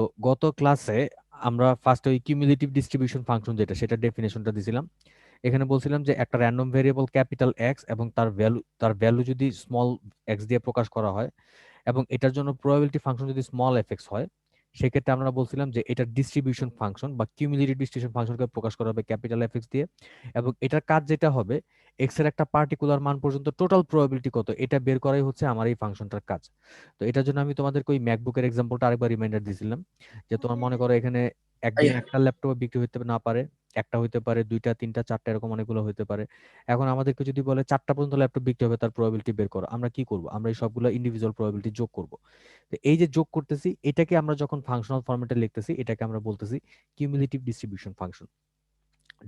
তো গত ক্লাসে আমরা ফার্স্ট ওই কিউমুলেটিভ ডিস্ট্রিবিউশন ফাংশন যেটা সেটা ডেফিনেশনটা দিছিলাম। এখানে বলছিলাম যে একটা র্যান্ডম ভেরিয়েবল ক্যাপিটাল এক্স এবং তার ভ্যালু যদি স্মল এক্স দিয়ে প্রকাশ করা হয় এবং এটার জন্য প্রবাবিলিটি ফাংশন যদি স্মল এফ এক্স হয়, সেক্ষেত্রে আমরা বলছিলাম যে এটার ডিস্ট্রিবিউশন ফাংশন বা কিউমুলেটিভ ডিস্ট্রিবিউশন ফাংশনকে প্রকাশ করা হবে ক্যাপিটাল এফ এক্স দিয়ে। এবং এটার কাজ যেটা হবে, এক্স এর একটা পার্টিকুলার মান পর্যন্ত টোটাল প্রবাবিলিটি কত এটা বের করাই হচ্ছে আমার এই ফাংশনটার কাজ। তো এটার জন্য আমি তোমাদেরকে ওই ম্যাকবুকের এক্সাম্পলটা আরেকবার রিমাইন্ডার দিয়েছিলাম যে তোমার মনে করো এখানে একদিনে একটা ল্যাপটপ বিক্রি হতে না পারে, একটা হইতে পারে, দুইটা, তিনটা, চারটা, এরকম অনেকগুলো হতে পারে। এখন আমাদেরকে যদি বলে চারটা পর্যন্ত ল্যাপটপ বিক্রি হবে, তার প্রবাবিলিটি বের করো, আমরা কি করব? আমরা এই সবগুলো ইন্ডিভিজুয়াল প্রবাবিলিটি যোগ করব। তো এই যে যোগ করতেছি, এটাকে আমরা যখন ফাংশনাল ফরম্যাটে লিখতেছি, এটাকে আমরা বলতেছি কিউমুলেটিভ ডিস্ট্রিবিউশন ফাংশন,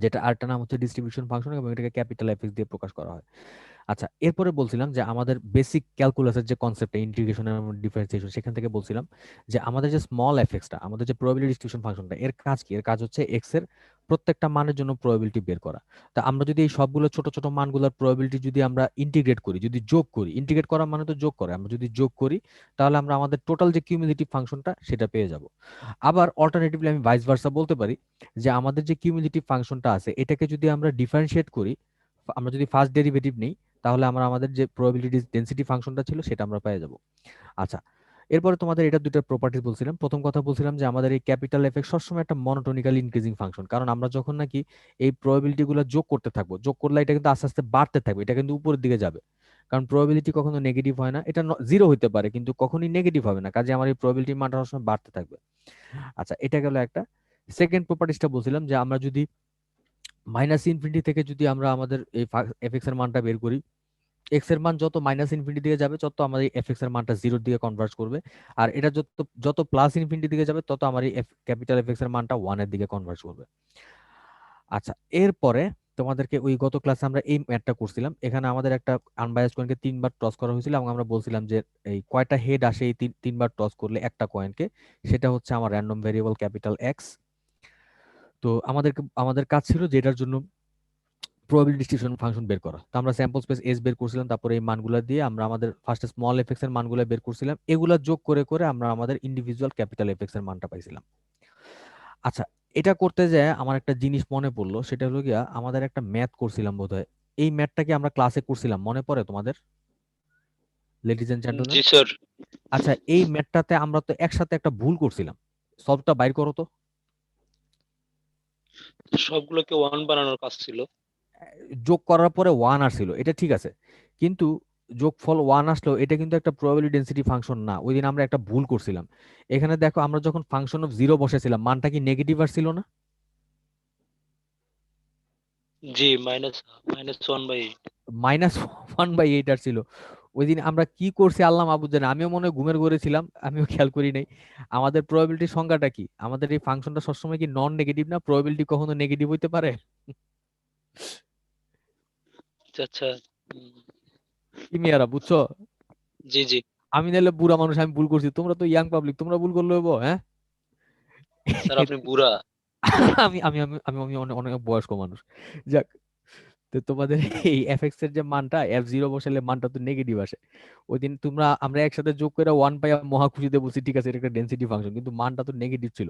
যেটা আরেকটা নাম হচ্ছে ডিস্ট্রিবিউশন ফাংশন, এবং এটাকে ক্যাপিটাল এফ এক্স দিয়ে প্রকাশ করা হয়। আচ্ছা, এরপরে বলছিলাম যে আমাদের বেসিক ক্যালকুলাসের যে কনসেপ্ট ইন্টিগ্রেশন এবং ডিফারেন্সিয়েশন, সেখান থেকে বলছিলাম যে আমাদের যে স্মল এফএক্সটা, আমাদের যে প্রবাবিলিটি ডিস্ট্রিবিউশন ফাংশনটা, এর কাজ কি? এর কাজ হচ্ছে এক্স এর প্রত্যেকটা মানের জন্য প্রবাবিলিটি বের করা। তা আমরা যদি এই সবগুলো ছোট ছোট মানগুলোর প্রবাবিলিটি যদি আমরা ইন্টিগ্রেট করি, যদি যোগ করি, ইন্টিগ্রেট করা মানে তো যোগ করে, আমরা যদি যোগ করি তাহলে আমরা আমাদের টোটাল যে কিউমুলেটিভ ফাংশনটা সেটা পেয়ে যাব। আবার অল্টারনেটিভলি আমি ভাইস ভার্সা বলতে পারি যে আমাদের যে কিউমুলেটিভ ফাংশনটা আছে এটাকে যদি আমরা ডিফারেন্সিয়েট করি, আমরা যদি ফার্স্ট ডেরিভেটিভ নেই, তাহলে আমরা আমাদের যে প্রবাবিলিটি ডেনসিটি ফাংশনটা ছিল সেটা আমরা পেয়ে যাব। আচ্ছা, এরপরে তোমাদের এটা দুটো প্রপার্টিজ বলছিলাম। প্রথম কথা বলছিলাম যে আমাদের এই ক্যাপিটাল এফেক্ট সবসময় একটা মনোটোনিক্যালি ইনক্রিজিং ফাংশন, কারণ আমরা যখন নাকি এই প্রবাবিলিটি গুলো যোগ করতে থাকবো, যোগ করলে এটা কিন্তু আস্তে আস্তে বাড়তে থাকবে, এটা কিন্তু উপরের দিকে যাবে। কারণ প্রবাবিলিটি কখনো নেগেটিভ হয় না, এটা জিরো হতে পারে কিন্তু কখনোই নেগেটিভ হবে না, কাজে আমার এই প্রবাবিলিটি মানটা সবসময় বাড়তে থাকবে। আচ্ছা, এটা গেল একটা। সেকেন্ড প্রপার্টিজটা বলছিলাম যে আমরা যদি মাইনাস ইনফিনিটি থেকে যদি আমরা আমাদের এই এফএক্স এর মানটা বের করি, এক্স এর মান যত মাইনাস ইনফিনিটি দিকে যাবে তত আমার এই এফ এক্স এর মানটা জিরোর দিকে কনভার্ট করবে। আর এটা যত যত প্লাস ইনফিনিটি দিকে যাবে তত আমার এই ক্যাপিটাল এফ এক্স এর মানটা ওয়ানের দিকে কনভার্ট করবে। আচ্ছা, এরপরে তোমাদেরকে ওই গত ক্লাসে আমরা এই ম্যাথটা করছিলাম, এখানে আমাদের একটা আনবায়াসড কয়েনকে তিনবার টস করা হয়েছিল এবং আমরা বলছিলাম যে এই কয়টা হেড আসে এই তিনবার টস করলে একটা কয়েনকে, সেটা হচ্ছে আমার র্যান্ডম ভেরিয়েবল ক্যাপিটাল এক্স। তো আমাদের কাজ ছিল যে এটার জন্য প্রবাবিলিটি ডিস্ট্রিবিউশন ফাংশন বের করা। তো আমরা স্যাম্পল স্পেস এস বের করছিলাম, তারপরে এই মানগুলো দিয়ে আমরা আমাদের ফার্স্টে স্মল এফএক্স এর মানগুলো বের করছিলাম, এগুলা যোগ করে করে আমরা আমাদের ইন্ডিভিজুয়াল ক্যাপিটাল এফএক্স এর মানটা পাইছিলাম। আচ্ছা, এটা করতে যায় আমার একটা জিনিস মনে পড়লো, সেটা হলো গিয়া আমাদের একটা ম্যাথ করছিলাম বোধহয়। এই ম্যাথটা কি আমরা ক্লাসে করছিলাম মনে পড়ে তোমাদের, লেডিজ এন্ড জেন্টলম্যান? জি স্যার। আচ্ছা, এই ম্যাথটাতে আমরা তো একসাথে একটা ভুল করছিলাম, সলভটা বাইর করো তো। সবগুলোকে ওয়ান বানানোর কাজ ছিল। যোগ করার পরে ওয়ান আসছিল, এটা ঠিক আছে, কিন্তু যোগফল ওয়ান আসলো এটা কিন্তু একটা প্রবাবিলিটি ডেন্সিটি ফাংশন না, ওই দিন আমরা একটা ভুল করছিলাম। এখানে দেখো আমরা যখন ফাংশন অফ জিরো বসেছিলাম মানটা কি নেগেটিভ আসছিল না? জি, মাইনাস মাইনাস 1/8। -1/8 আসছিল। ওই দিন আমরা কি করছি আল্লাহ মাহবুদ জানে, আমিও মনে হয় ঘুমের ঘরে ছিলাম, আমিও খেয়াল করি নাই। আমাদের প্রবাবিলিটি সংখ্যাটা কি, আমাদের এই ফাংশনটা সবসময় কি নন নেগেটিভ না? প্রবাবিলিটি কখনো নেগেটিভ হইতে পারে? আচ্ছা আচ্ছা। হুম, কি মিয়ারা বুঝছো? জি জি। আমি নাহলে বুড়া মানুষ, আমি ভুল করছি, তোমরা তো ইয়াং পাবলিক, তোমরা ভুল করলে হইবো, হ্যাঁ? স্যার আপনি বুড়া। আমি আমি আমি আমি আমি অনেক অনেক বয়স্ক মানুষ। যাক, তো তোমাদের এই এফএক্স এর যে মানটা এফ জিরো বসালে মানটা তো নেগেটিভ আসে। ওই দিন আমরা একসাথে যোগ করে ওয়ান পাই মহা খুশিতে বলছি ঠিক আছে এটা একটা ডেন্সিটি ফাংশন, কিন্তু মানটা তো নেগেটিভ ছিল।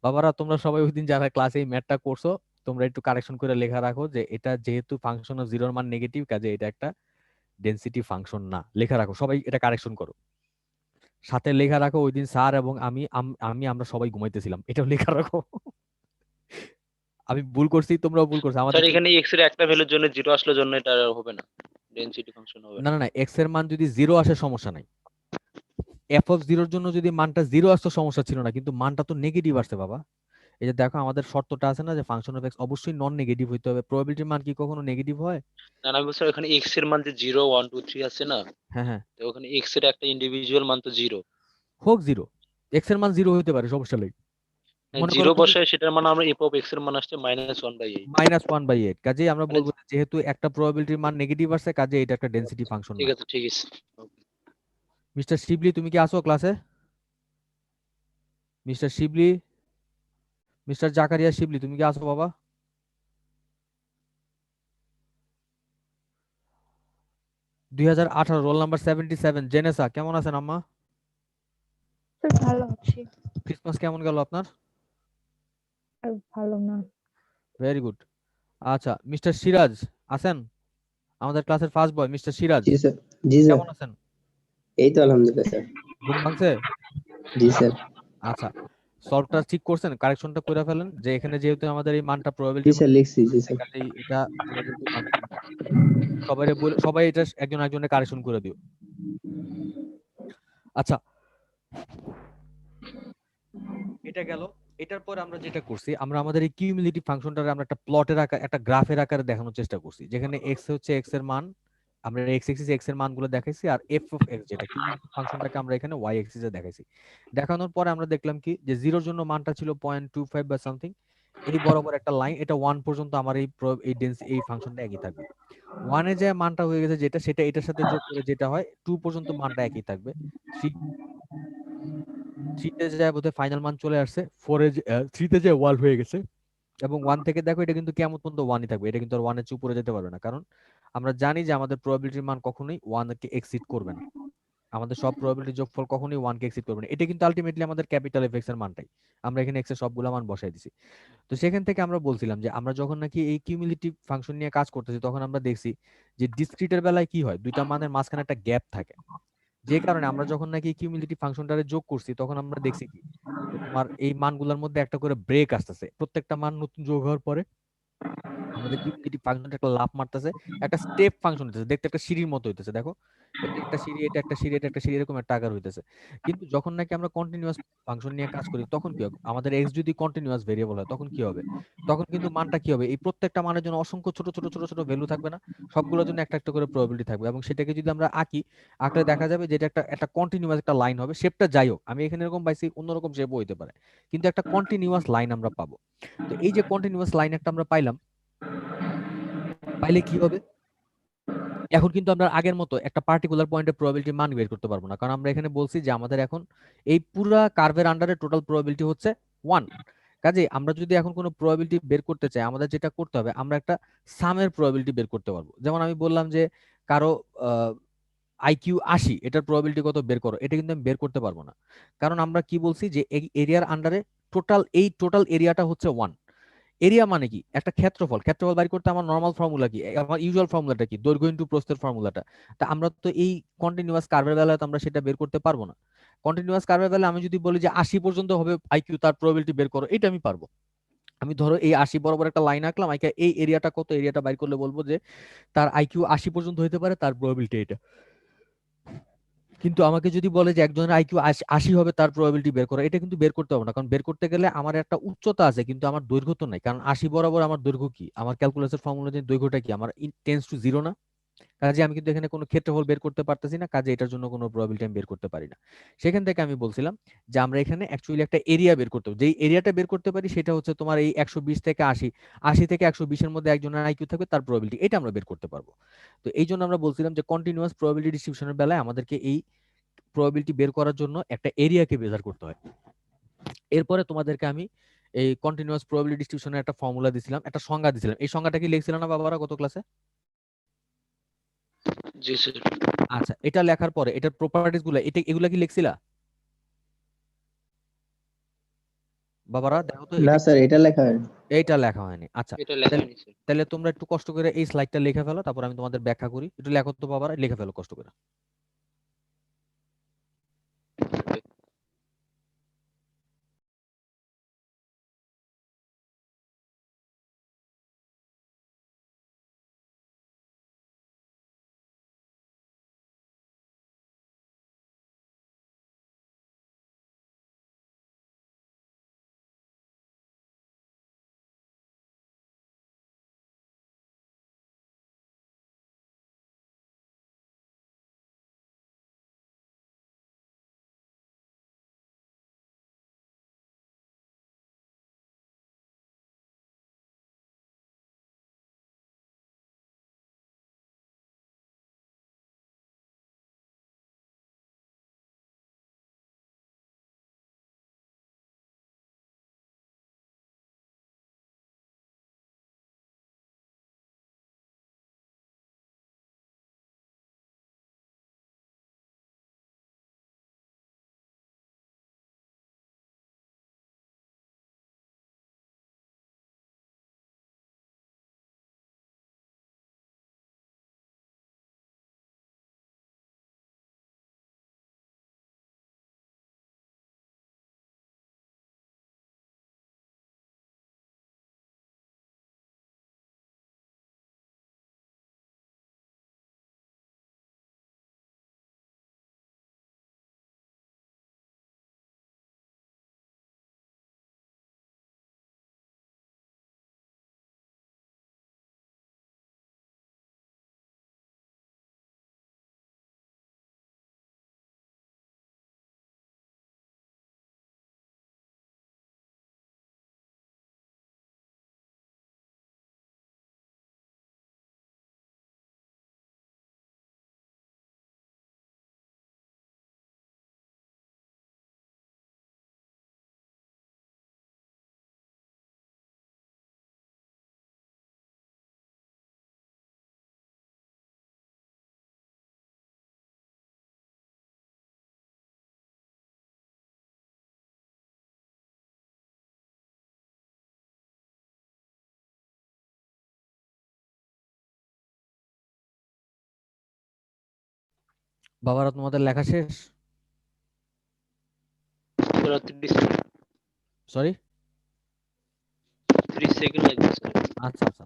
বাবারা তোমরা সবাই ওই দিন যারা ক্লাসে এই ম্যাথটা করছো, তোমরা একটু কারেকশন করে লেখা রাখো যে এটা যেহেতু ফাংশন অফ জিরোর মান নেগেটিভ, কাজে এটা একটা ডেন্সিটি ফাংশন না, লেখা রাখো সবাই, এটা কারেকশন করো। সাথে লেখা রাখো ওই দিন স্যার এবং আমরা সবাই ঘুমাইতেছিলাম, এটাও লেখা রাখো। আমি ভুল করছি, তোমরাও ভুল করছো স্যার আমাদের। এখানে এক্স এর একটা ভ্যালুর জন্য জিরো আসলে জন্য এটা আর হবে না, ডেনসিটি ফাংশন হবে না না। না না, এক্স এর মান যদি জিরো আসে সমস্যা নাই, এফ অফ জিরোর জন্য যদি মানটা জিরো আসতো সমস্যা ছিল না, কিন্তু মানটা তো নেগেটিভ আসছে বাবা। এই যে দেখো আমাদের শর্তটা আছে না যে ফাংশন অফ এক্স অবশ্যই নন নেগেটিভ হইতে হবে, প্রবাবিলিটির মান কি কখনো নেগেটিভ হয়? না না, আমি বলছি এখানে এক্স এর মান যে 0 1 2 3 আছে না, হ্যাঁ হ্যাঁ, তো ওখানে এক্স এর একটা ইন্ডিভিজুয়াল মান তো জিরো। হোক জিরো, এক্স এর মান জিরো হইতে পারে, সমস্যা নেই। মনে করো জিরো তুমি বসায় সেটার মান আমরা এফ অফ এক্স এর মান আসছে -1/8। -1/8, কাজেই আমরা মানে বলবো যে যেহেতু একটা প্রবাবিলিটির মান নেগেটিভ আসছে, কাজে এটা একটা ডেন্সিটি ফাংশন ঠিক না। আছে ঠিক আছে। মিস্টার শিবলি তুমি কি আসো ক্লাসে? মিস্টার শিবলি, মিস্টার জাকারিয়া শিবলি তুমি কি আসো বাবা? 2018, রোল নাম্বার 77, জেনেসা কেমন আছেন আম্মা? তো ভালো আছি। ক্রিসমাস কেমন গেল আপনার? আর ভালো না। Very good. আচ্ছা, মিস্টার সিরাজ আছেন? আমাদের ক্লাসের ফার্স্ট বয় মিস্টার সিরাজ, জি স্যার। জি স্যার। কেমন আছেন? এই তো আলহামদুলিল্লাহ স্যার। ঘুম ভাঙছে? জি স্যার। আচ্ছা, সলভটা ঠিক করছেন, কারেকশনটা করে ফেলেন যে এখানে যেহেতু আমাদের এই মানটা জি প্রবাবিলিটি স্যার লিখছি। জি স্যার। কাজেই এটা প্রবাবিলিটি ফাংশন। সবাই বলে, সবাই এটা একজন একজনের কারেকশন করে দিও। আচ্ছা, এটা গেল। এটার পর আমরা যেটা করছি, আমরা আমাদের এই কিউমুলেটিভ ফাংশনটাকে আমরা একটা প্লটের আকার, একটা গ্রাফের আকারে দেখানোর চেষ্টা করছি, যেখানে এক্স হচ্ছে এক্স এর মান, আমরা এক্স এক্সিস এক্স এর মানগুলো দেখাইছি, আর এফ অফ এক্স যেটা কিউমুলেটিভ ফাংশনটাকে আমরা এখানে ওয়াই এক্সিসে দেখাইছি। দেখানোর পরে আমরা দেখলাম কি যে জিরোর জন্য মানটা ছিল 0.25 বা সামথিং। এই বরাবর একটা লাইন, এটা 1 পর্যন্ত আমার এই ফাংশনটা একই থাকবে। 1 এ যে মানটা হয়ে গেছে যেটা, সেটা এটার সাথে যোগ করে যেটা হয় 2 পর্যন্ত মানটা একই থাকবে। 3 3 তে যায় বোধহয় ফাইনাল মান চলে আসছে, 3 তে যায় 1 হয়ে গেছে। এবং 1 থেকে দেখো এটা কিন্তু কেমন পর্যন্ত 1ই থাকবে, এটা কিন্তু আর 1 এর চেয়ে উপরে যেতে পারবে না, কারণ আমরা জানি যে আমাদের প্রবাবিলিটির মান কখনোই 1 কে এক্সিড করবে না। আমাদের সব প্রবাবিলিটি যোগফল কখনোই 1 কে এক্সিড করবে না। এটা কিন্তু আলটিমেটলি আমাদের ক্যাপিটাল এফ এক্স এর মানটাই। আমরা এখানে এক্স এর সবগুলা মান বসাই দিছি। তো সেখান থেকে আমরা বলছিলাম যে আমরা যখন নাকি এই কিউমুলেটিভ ফাংশন নিয়ে কাজ করতেছি, তখন আমরা দেখছি যে ডিসক্রিটের বেলায় কি হয়, দুইটা মানের মাঝখানে একটা গ্যাপ থাকে। যে কারণে আমরা যখন নাকি কিউমুলেটিভ ফাংশনটারে যোগ করছি, তখন আমরা দেখছি কি যে তোমার এই মানগুলোর মধ্যে একটা করে ব্রেক আসতেছে, প্রত্যেকটা মান নতুন যোগ হওয়ার পরে আমাদের কিউমুলেটিভ ফাংশনটা একটা লাফ মারতেছে, একটা স্টেপ ফাংশন হইতেছে, দেখতে একটা সিঁড়ির মতো হইতেছে। দেখো, এটা একটা সিঁড়ি, এটা একটা সিঁড়ি, এটা একটা সিঁড়ি, এরকম একটা আকার হইতেছে। কিন্তু যখন নাকি আমরা কন্টিনিউয়াস ফাংশন নিয়ে কাজ করি, তখন কি হবে, আমাদের এক্স যদি কন্টিনিউয়াস ভেরিয়েবল হয়, তখন কি হবে, তখন কিন্তু মানটা কি হবে, এই প্রত্যেকটা মানের জন্য অসংখ্য ছোট ছোট ছোট ছোট ভ্যালু থাকবে না, সবগুলোর জন্য একটা একটা করে প্রবাবিলিটি থাকবে। এবং সেটাকে যদি আমরা আঁকি, আঁকলে দেখা যাবে যে এটা একটা একটা কন্টিনিউয়াস একটা লাইন হবে। শেপটা যাই হোক, আমি এখানে এরকম পাইছি, অন্যরকম শেপও হইতে পারে, কিন্তু একটা কন্টিনিউয়াস লাইন আমরা পাবো। তো এই যে কন্টিনিউয়াস লাইন একটা আমরা পাইলাম, পাইলে কি হবে, এখন কিন্তু আমরা আগের মতো একটা পার্টিকুলার পয়েন্টের প্রবাবিলিটি মান বের করতে পারবো না, কারণ আমরা এখানে বলছি যে আমাদের এখন এই পুরা কার্ভের আন্ডারে টোটাল প্রবাবিলিটি হচ্ছে 1। কাজে আমরা যদি এখন কোনো প্রবাবিলিটি বের করতে চাই, আমাদের যেটা করতে হবে, আমরা একটা সামের প্রবাবিলিটি বের করতে পারবো। যেমন আমি বললাম যে কারো আইকিউ 80, এটার প্রবাবিলিটি কত বের করো, এটা কিন্তু আমি বের করতে পারবো না, কারণ আমরা কি বলছি যে এই এরিয়ার আন্ডারে টোটাল এরিয়াটা হচ্ছে 1। এরিয়া মানে কি, একটা ক্ষেত্রফল। ক্ষেত্রফল বাইর করতে আমার নর্মাল ফর্মুলা কি, আমার ইউজুয়াল ফর্মুলাটা কি, দৈর্ঘ্য ইনটু প্রস্থের ফর্মুলাটা। তা আমরা তো এই কন্টিনিউয়াস কার্ভের বেলায় তো আমরা সেটা বের করতে পারবো না। কন্টিনিউয়াস কার্ভের বেলায় আমি যদি বলি যে 80 পর্যন্ত হবে আইকিউ, তার প্রবাবিলিটি বের করো, এটা আমি পারবো। আমি ধরো এই 80 বরাবর একটা লাইন আঁকলাম, আইকা এই এরিয়াটা কত, এরিয়াটা বাইর করলে বলবো যে তার আইকিউ 80 পর্যন্ত হতে পারে, তার প্রবাবিলিটি এটা। কিন্তু আমাকে যদি বলে যে একজনের আইকিউ 80 হবে, তার প্রবাবিলিটি বের করা, এটা কিন্তু বের করতে হবে না, কারণ বের করতে গেলে আমার একটা উচ্চতা আছে কিন্তু আমার দৈর্ঘ্য তো নাই। কারণ 80 বরাবর আমার দৈর্ঘ্য কি, আমার ক্যালকুলাসের ফর্মুলা যে দৈর্ঘ্যটা কি, আমার টেন্স টু জিরো না। কাজে আমি কিন্তু এখানে কোনো ক্ষেত্রফল বের করতে পারতেছি না, কাজে এটার জন্য কোনো প্রবাবিলিটি আমি বের করতে পারি না। সেখান থেকে আমি বলছিলাম যে আমরা এখানে অ্যাকচুয়ালি একটা এরিয়া বের করতে হবে। যেই এরিয়াটা বের করতে পারি সেটা হচ্ছে তোমার এই 120 থেকে 80, 80 থেকে 120 এর মধ্যে একজনের আইকিউ থাকবে, তার প্রবাবিলিটি, এটা আমরা বের করতে পারবো। তো এই জন্য আমরা বলছিলাম যে কন্টিনিউয়াস প্রবাবিলিটি ডিস্ট্রিবিউশনের বেলায় আমাদেরকে এই প্রবাবিলিটি বের করার জন্য একটা এরিয়াকে মেজার করতে হয়। এরপরে তোমাদেরকে আমি এই কন্টিনিউয়াস প্রবাবিলিটি ডিস্ট্রিবিউশনের একটা ফর্মুলা দিছিলাম, একটা সংজ্ঞা দিছিলাম। এই সংজ্ঞাটা কি লিখছিলাম না বাবারা গত ক্লাসে? জি স্যার। আচ্ছা, এটা লেখার পরে এটার প্রপার্টিজ গুলা, এগুলা কি লিখছিলা বাবারা? দেখো তো না এটা স্যার, এটা লেখা হয়নি। এইটা লেখা হয়নি। আচ্ছা, এটা লেখা তাহলে হয়নি স্যার। তাহলে তোমরা একটু কষ্ট করে এই স্লাইডটা লিখে ফেলো, তারপর আমি তোমাদের ব্যাখ্যা করি। একটু লেখো তো বাবারা, লিখে ফেলো কষ্ট করে। বাবারা তোমাদের লেখা শেষ? স্যার 30 সরি, 30 সেকেন্ড লাগবে স্যার। আচ্ছা আচ্ছা।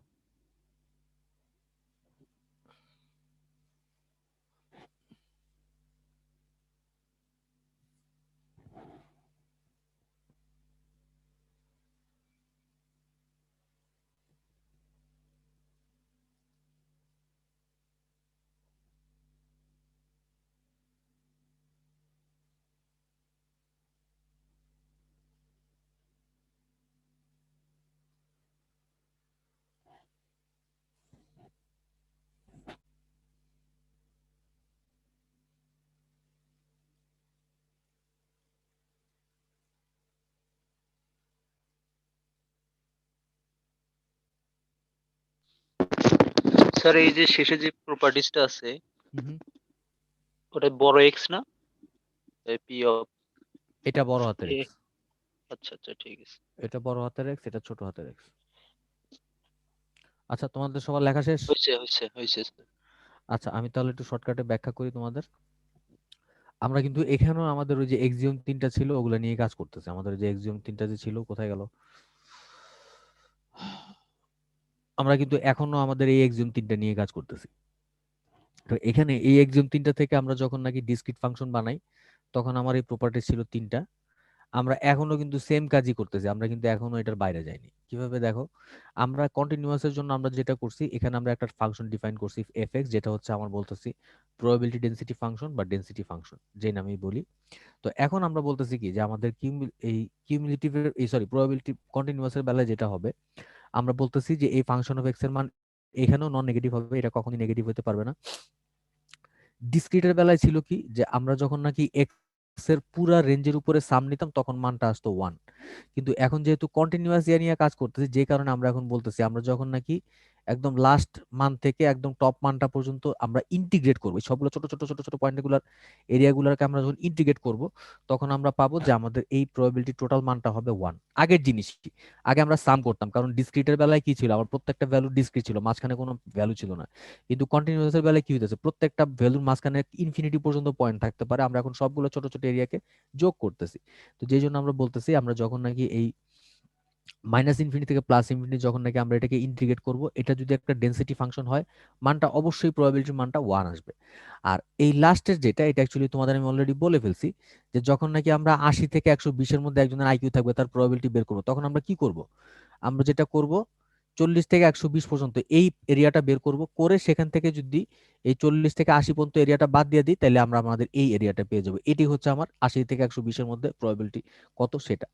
স্যার এই যে শেষে যে প্রপার্টিসটা আছে হুম, ওটা বড় এক্স না? পি অফ এটা বড় হাতের এ। এক্স, আচ্ছা আচ্ছা ঠিক আছে। এটা বড় হাতের এক্স, এটা ছোট হাতের এক্স। আচ্ছা, তোমাদের সবার লেখা শেষ? হয়েছে স্যার। আচ্ছা, আমি তাহলে একটু শর্টকাটে ব্যাখ্যা করি তোমাদের। আমরা কিন্তু এখানেও আমাদের ওই যে এক্সিওম 3টা ছিল ওগুলা নিয়ে কাজ করতেছে। আমাদের যে এক্সিওম 3টা যে ছিল কোথায় গেল? আমরা কিন্তু এখনো আমাদের এই এক্সিওম 3টা নিয়ে কাজ করতেছি। তো এখানে এই এক্সিওম 3টা থেকে আমরা যখন নাকি ডিসক্রিট ফাংশন বানাই তখন আমার এই প্রপার্টি ছিল 3টা। আমরা এখনো কিন্তু সেম কাজই করতেছি, আমরা কিন্তু এখনো এটার বাইরে যাইনি। কিভাবে দেখো, আমরা কন্টিনিউয়াস এর জন্য আমরা যেটা করছি, এখানে আমরা একটা ফাংশন ডিফাইন করছি এফএক্স, যেটা হচ্ছে আমার বলতেছি প্রবাবিলিটি ডেনসিটি ফাংশন বা ডেনসিটি ফাংশন, যে নামেই বলি। তো এখন আমরা বলতেছি কি যে আমাদের এই কিউমুলেটিভের এই সরি প্রবাবিলিটি কন্টিনিউয়াস এর বেলায় যেটা হবে, আমরা বলতেছি যে এই ফাংশন অফ এক্স এর মান এখানেও নন নেগেটিভ হবে, এটা কখনোই নেগেটিভ হতে পারবে না। ডিসক্রিটের বেলায় ছিল কি যে আমরা যখন নাকি এক্স এর পুরা রেঞ্জের উপরে সাম নিতাম তখন মানটা আসতো 1। কিন্তু এখন যেহেতু কন্টিনিউয়াস ইয়া নিয়ে কাজ করতেছি, যে কারণে আমরা এখন বলতেছি আমরা যখন নাকি একদম লাস্ট মান থেকে একদম টপ মানটা পর্যন্ত আমরা ইন্টিগ্রেট করবো, এই সবগুলো ছোট ছোট ছোট ছোট পয়েন্টগুলোর এরিয়াগুলোকে আমরা যখন ইন্টিগ্রেট করব তখন আমরা পাবো যে আমাদের এই প্রবাবিলিটি টোটাল মানটা হবে 1। আগের জিনিস কি, আগে আমরা সাম করতাম, কারণ ডিসক্রিটের বেলায় কি ছিল, আমার প্রত্যেকটা ভ্যালু ডিসক্রিট ছিল, মাঝখানে কোনো ভ্যালু ছিল না। কিন্তু কন্টিনিউয়াসের বেলায় কি হইতেছে, প্রত্যেকটা ভ্যালুর মাঝখানে ইনফিনিটি পর্যন্ত পয়েন্ট থাকতে পারে, আমরা এখন সবগুলো ছোট ছোট এরিয়াকে যোগ করতেছি। তো যেই জন্য আমরা বলতেছি আমরা যখন নাকি এই মাইনাস ইনফিনিটি থেকে প্লাস ইনফিনিটি যখন নাকি আমরা এটাকে ইন্টিগ্রেট করব, এটা যদি একটা ডেনসিটি ফাংশন হয়, মানটা অবশ্যই প্রবাবিলিটির মানটা 1 আসবে। আর এই লাস্টের যেটা, এটা অ্যাকচুয়ালি তোমাদের আমি অলরেডি বলে ফেলছি, যে যখন নাকি আমরা 80 থেকে 120 এর মধ্যে একজনের আইকিউ থাকবে, তার প্রবাবিলিটি বের করবো, তখন আমরা কি করব, আমরা যেটা করব 40 থেকে 120 পর্যন্ত এই এরিয়াটা বের করব, করে সেখান থেকে যদি এই 40 থেকে 80 পর্যন্ত এরিয়াটা বাদ দিয়ে দিই, তাহলে আমরা আমাদের এই এরিয়াটা পেয়ে যাবো। এটি হচ্ছে আমার 80 থেকে 120 এর মধ্যে প্রবাবিলিটি কত সেটা।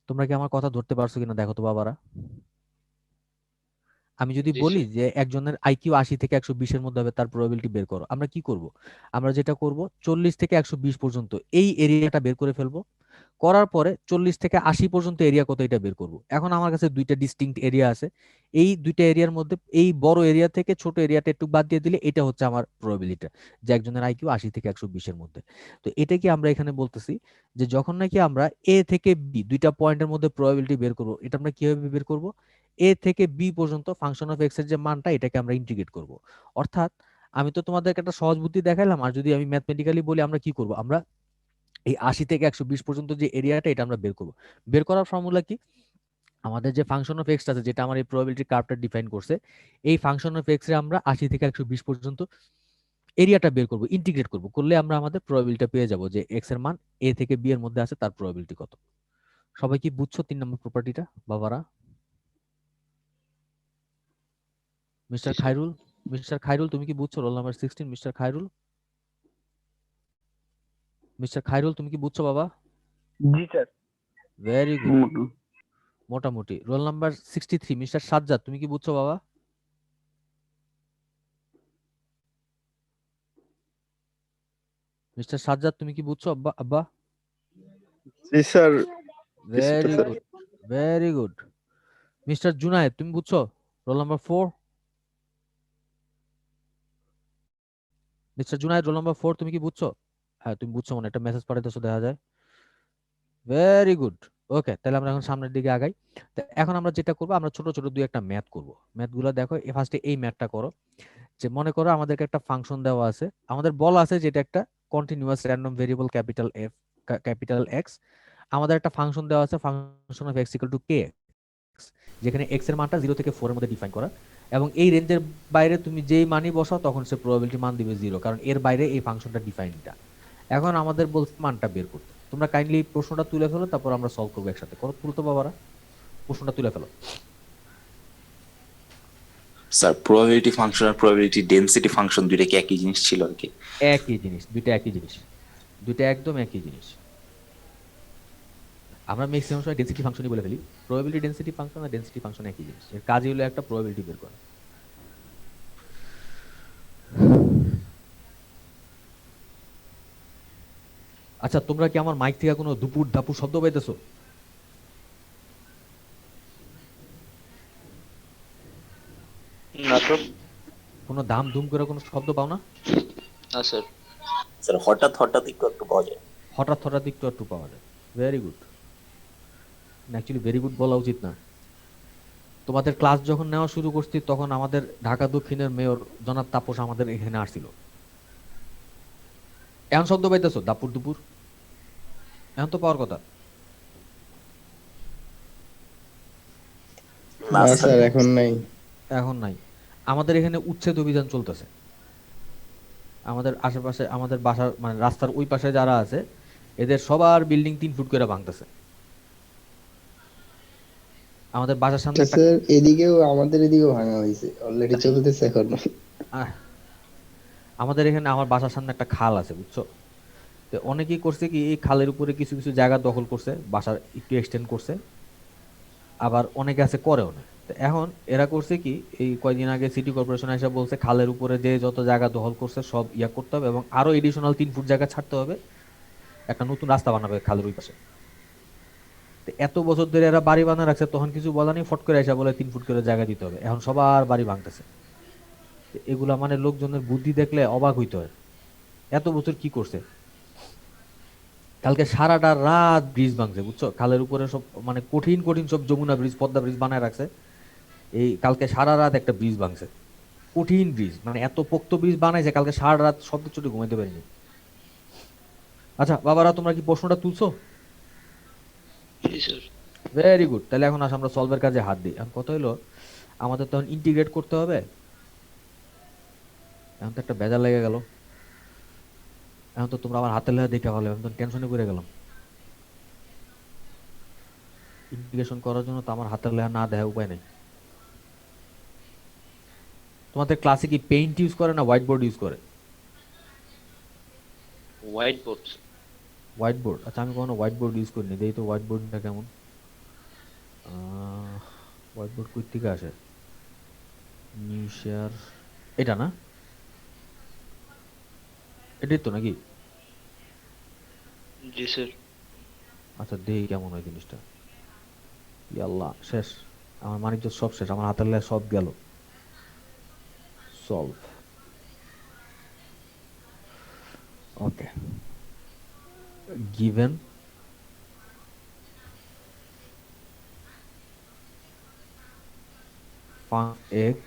তোমরা কি আমার কথা ধরতে পারছো কিনা দেখো তো বাবারা। আমি যদি জি বলি স্যার। যে একজনের আইকিউ 80 থেকে 120 এর মধ্যে হবে, তার প্রবাবিলিটি বের করো, আমরা কি করব, আমরা যেটা করব 40 থেকে 120 পর্যন্ত এই এরিয়াটা বের করে ফেলবো, করার পরে 40 থেকে 80 পর্যন্ত এরিয়া কত এটা বের করব। এখন আমার কাছে দুইটা ডিস্টিংক্ট এরিয়া আছে, এই দুইটা এরিয়ার মধ্যে এই বড় এরিয়া থেকে ছোট এরিয়াটা একটু বাদ দিয়ে দিলে এটা হচ্ছে আমার প্রবাবিলিটি, যে একজনের আইকিউ 80 থেকে 120 এর মধ্যে। তো এটা কি আমরা এখানে বলতেছি যে যখন নাকি আমরা এ থেকে বি দুইটা পয়েন্টের মধ্যে প্রবাবিলিটি বের করব, এটা আমরা কিভাবে বের করব, এ থেকে বি পর্যন্ত ফাংশন অফ এক্স এর যে মানটা এটাকে আমরা ইন্টিগ্রেট করব। অর্থাৎ আমি তো তোমাদেরকে একটা সহজ বুদ্ধি দেখাইলাম, আর যদি আমি ম্যাথমেটিক্যালি বলি আমরা কি করব, আমরা এই 80 থেকে 120 পর্যন্ত যে এরিয়াটা এটা আমরা বের করব। বের করার ফর্মুলা কি, আমাদের যে ফাংশন অফ এক্স আছে যেটা আমার এই প্রবাবিলিটি কার্ভটা ডিফাইন করছে, এই ফাংশন অফ এক্স এ আমরা 80 থেকে 120 পর্যন্ত এরিয়াটা বের করব, ইন্টিগ্রেট করব, করলে আমরা আমাদের প্রবাবিলিটিটা পেয়ে যাব যে এক্স এর মান এ থেকে বি এর মধ্যে আছে, তার প্রবাবিলিটি কত। সবাই কি বুঝছো 3 নম্বর প্রপার্টিটা বাবারা? জি mister sir. Khairul, mister Khairul তুমি কি বুঝছো? Roll number 16 mister Khairul, mister Khairul তুমি কি বুঝছো বাবা? জি স্যার। ভেরি গুড, মোটামুটি। রোল নাম্বার 63 মিস্টার সাজ্জাদ তুমি কি বুঝছো বাবা? মিস্টার সাজ্জাদ তুমি কি বুঝছো আব্বা? আব্বা জি sir. Very good, very good. Mister Junaid তুমি বুঝছো? Roll number 4 mister Junaid roll number 4 তুমি কি বুঝছো? হ্যাঁ তুমি বুঝছো, মানে একটা মেসেজ পাঠাইতেছো দেখা যায়। Very good. ওকে, তাহলে আমরা এখন সামনের দিকে আগাই। তো এখন আমরা যেটা করবো, আমরা ছোট ছোট দুই একটা ম্যাথ করব। ম্যাথগুলো দেখো, ফার্স্টে এই ম্যাথটা করো যে মনে করো আমাদেরকে একটা ফাংশন দেওয়া আছে, আমাদের বলা আছে যেটা একটা continuous random variable capital F capital X. আমাদের একটা ফাংশন দেওয়া আছে function of X equal to K, যেখানে এক্স এর মানটা 0 থেকে 4 এর মধ্যে ডিফাইন করা, এবং এই রেঞ্জের বাইরে তুমি যেই মানই বসাও তখন সে প্রবাবিলিটি মান দিবে 0, কারণ এর বাইরে এই ফাংশনটা ডিফাইনটা। এখন আমাদের বলছে মানটা বের করতে। তোমরা কাইন্ডলি প্রশ্নটা তুলে ফেলো, তারপর আমরা সলভ করবো একসাথে। করো, তুলতো বাবারা, প্রশ্নটা তুলে ফেলো। স্যার প্রবাবিলিটি ফাংশন আর প্রবাবিলিটি ডেনসিটি ফাংশন দুইটা কি একই জিনিস ছিল আর কি? একই জিনিস, দুইটা একই জিনিস, দুইটা একদম একই জিনিস। আমরা ম্যাক্সিমাম সময় ডেনসিটি ফাংশনই বলে ফেলি। প্রবাবিলিটি ডেনসিটি ফাংশন আর ডেনসিটি ফাংশন একই জিনিস, এর কাজই হলো একটা প্রবাবিলিটি বের করা। আচ্ছা, তোমরা কি আমার মাইক থেকে কোনো দুপুর দাপুর শব্দ পাইতেছো? না তো। কোনো দাম ধুম করে কোনো শব্দ পাও না? না স্যার। স্যার হঠাৎ হঠাৎ একটু একটু পাওয়া যায়। হঠাৎ হঠাৎ একটু একটু পাওয়া যায়। Very good. Actually very good বলা উচিত না। তোমাদের ক্লাস যখন নেওয়া শুরু করছি তখন আমাদের ঢাকা দক্ষিণের মেয়র জনাব তাপস আমাদের এখানে আসছিল। এখন শব্দ পাইতেছো দাপুর দুপুর? এখন তো পাওয়ার কথা। না না স্যার, স্যার এখন নাই। এখন নাই। আমাদের এখানে উচ্ছেদ অভিযান চলতেছে। আমাদের আশেপাশে আমাদের বাসার মানে রাস্তার ওই পাশে যারা আছে এদের সবার বিল্ডিং 3 ফুট করে ভাঙতেছে। আমাদের বাসার সামনে একটা স্যার এদিকেও আমাদের এদিকেও ভাঙা হয়েছে, অলরেডি চলতেছে এখন। আহ, আমাদের এখানে আমার বাসার সামনে একটা খাল আছে, বুঝছো? তো অনেকেই করছে কি এই খালের উপরে কিছু কিছু জায়গা দখল করছে, বাসার একটু এক্সটেন্ড করছে, আবার অনেকে আছে করেও না। তো এখন এরা করছে কি, এই কয়দিন আগে সিটি কর্পোরেশন এসে বলছে খালের উপরে যে যত জায়গা দখল করছে সব ইয়া করতে হবে এবং আরো এডিশনাল 3 ফুট জায়গা ছাড়তে হবে, একটা নতুন রাস্তা বানাবে খালের ওই পাশে। তো এত বছর ধরে এরা বাড়ি বানা রাখছে, তখন কিছু বলা নেই, ফট করে এসে বলে 3 ফুট করে জায়গা দিতে হবে। এখন সবার বাড়ি ভাঙতেছে। তো এগুলা মানে লোকজনের বুদ্ধি দেখলে অবাক হইতে হয়, এত বছর কি করছে। কালকে সারাটা রাত ব্রিজ ভাঙছে, বুঝছো? খালের উপরে সব মানে কঠিন কঠিন সব যমুনা ব্রিজ পদ্মা ব্রিজ বানায় রাখছে, এই কালকে সারা রাত একটা ব্রিজ ভাঙছে, কঠিন ব্রিজ, মানে এত পোক্ত ব্রিজ বানাইছে কালকে সারা রাত শব্দ চুটি ঘুমাইতে পারিনি। আচ্ছা বাবারা, তোমরা কি প্রশ্নটা তুলছো? জি স্যার। Very good. তাহলে এখন আমরা সলভের কাজে হাত দিই। এখন কথা হলো আমাদের তখন ইন্টিগ্রেট করতে হবে। এখন তো একটা বেজার লেগে গেল। এখন তো তোমরা আমার হাতের লেখা দেখে ভালো, আমি তো টেনশনে পড়ে গেলাম। ইন্টিগ্রেশন করার জন্য তো আমার হাতের লেখা না দেখা উপায় নেই। তোমাদের ক্লাসে কি পেইন্ট ইউজ করে না হোয়াইট বোর্ড ইউজ করে? White board. হোয়াইট বোর্ড, আচ্ছা আমি কখনো হোয়াইট বোর্ড ইউজ করিনি, দেখি তো হোয়াইট বোর্ডটা কেমন। হোয়াইট বোর্ড কই থেকে আসে? নিউ শেয়ার, এটা না? এটাই তো নাকি? জি স্যার। আচ্ছা দেখি কেমন হয় জিনিসটা। আল্লাহ, শেষ, আমার মানিজ্য সব শেষ, আমার হাতের লেখা সব গেল। Solve. Okay, given x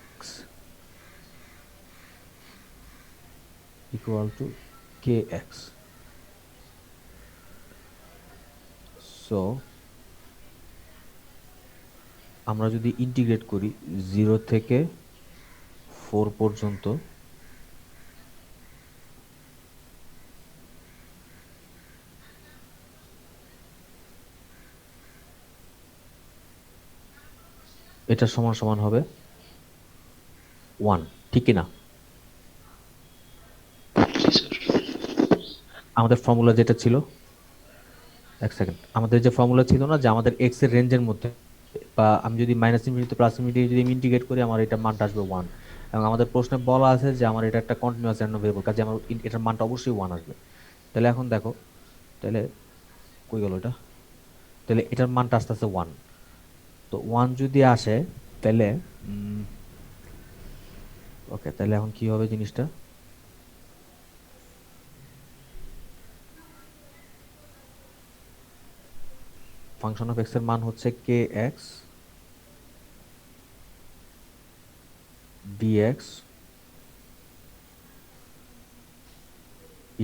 equal to kx, so আমরা যদি ইন্টিগ্রেট করি 0 থেকে 4 পর্যন্ত, এটা সমান সমান হবে 1, ঠিক কি না? জি স্যার। আমাদের ফর্মুলা যেটা ছিল, এক সেকেন্ড, আমাদের যে ফর্মুলা ছিল না যে আমাদের এক্স এর রেঞ্জের মধ্যে, বা আমি যদি মাইনাস ইনফিনিটি প্লাস ইনফিনিটি যদি আমি ইন্টিগ্রেট করি আমার এটা মানটা আসবে 1, এবং আমাদের প্রশ্নে বলা আছে যে আমার এটা একটা কন্টিনিউয়াস র্যান্ডম ভেরিয়েবল, কাজে আমার এটার মানটা অবশ্যই 1 আসবে। তাহলে এখন দেখো, তাহলে কই গেল এটা, তাহলে এটার মানটা আস্তে আস্তে 1। তো 1 যদি আসে তাহলে ওকে, তাহলে এখন কি হবে জিনিসটা? ফাংশন অফ এক্স এর মান হচ্ছে কে এক্স ডিএক্স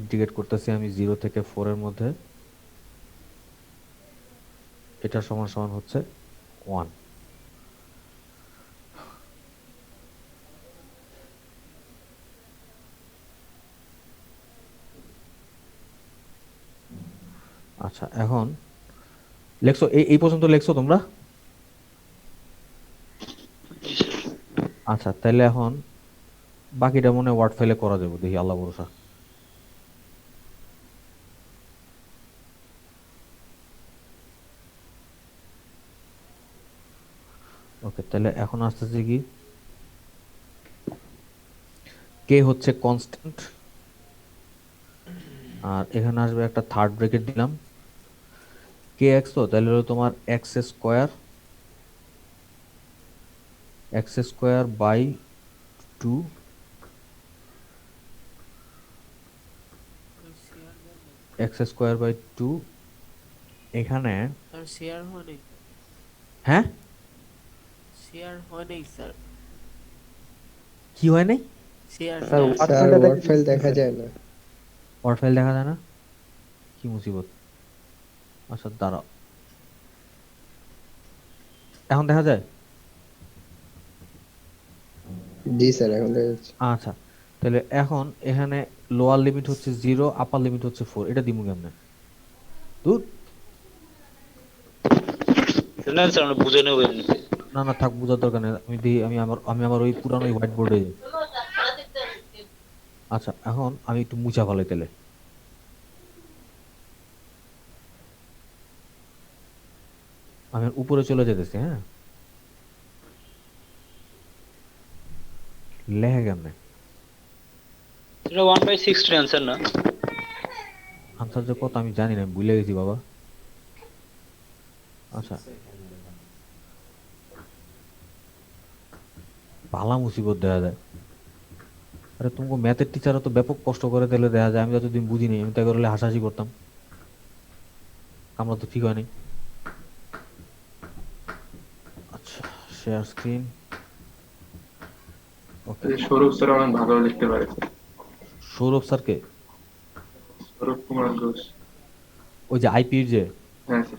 ইন্টিগ্রেট করতেছি আমি 0 থেকে 4 এর মধ্যে, এটা সমান সমান হচ্ছে 1। আচ্ছা, এখন লেখছো এই পর্যন্ত লেখছো তোমরা? আচ্ছা, তাহলে এখন বাকিটা মনে ওয়ার্ড ফাইলে করা যাবে, দেখি আল্লাহ ভরসা। ওকে, তাহলে এখন আসতেছে কি, কে হচ্ছে কনস্ট্যান্ট, আর এখানে আসবে একটা থার্ড ব্র্যাকেট দিলাম, কে এক্স, তো তাহলে হলো তোমার x স্কোয়ার বাই 2 x² এখানে স্যার শেয়ার হয় নাই, হ্যাঁ শেয়ার হয় নাই স্যার, কি হয় নাই? Share sir sir word word file দেখা যায় না। ওয়ার্ড ফাইল দেখা যায় না, কি মুসিবত। আচ্ছা দাঁড়াও, এখন দেখা যায়? জি স্যার এখন দেখা যাচ্ছে। আচ্ছা, তাহলে এখন এখানে লোয়ার লিমিট হচ্ছে 0, আপার লিমিট হচ্ছে 4, এটা দিমু কেমনে? দূর, না স্যার আমরা বুঝে নেবো এমনিতে। না না থাক, বোঝার দরকার নেই, আমি দিই, আমি আমার ওই পুরানো হোয়াইট বোর্ডে যাই। আচ্ছা, এখন আমি একটু মুছা ফেলাই তাহলে। আমি উপরে চলে যেতেছি, হ্যাঁ, লেখা কেমনে? এটা 1/60 অ্যান্সার না? আনসার যে কত আমি জানি না, আমি ভুলে গেছি বাবা। আচ্ছা, ভালা মুসিবত দেখা যায়। আরে তোমাকে ম্যাথের টিচারও তো ব্যাপক কষ্ট করে দিলে দেখা যায়, আমি যতদিন বুঝিনি, আমি তাই করলে হাসাহাসি করতাম, আমরা তো ঠিক হয়নি। আচ্ছা, শেয়ার স্ক্রিন, ওকে। সৌরভ স্যার অনেক ভালো লিখতে পারে স্যার। সৌরভ স্যারকে? সৌরভ কুমার ঘোষ। ওই যে আইপির যে? হ্যাঁ স্যার,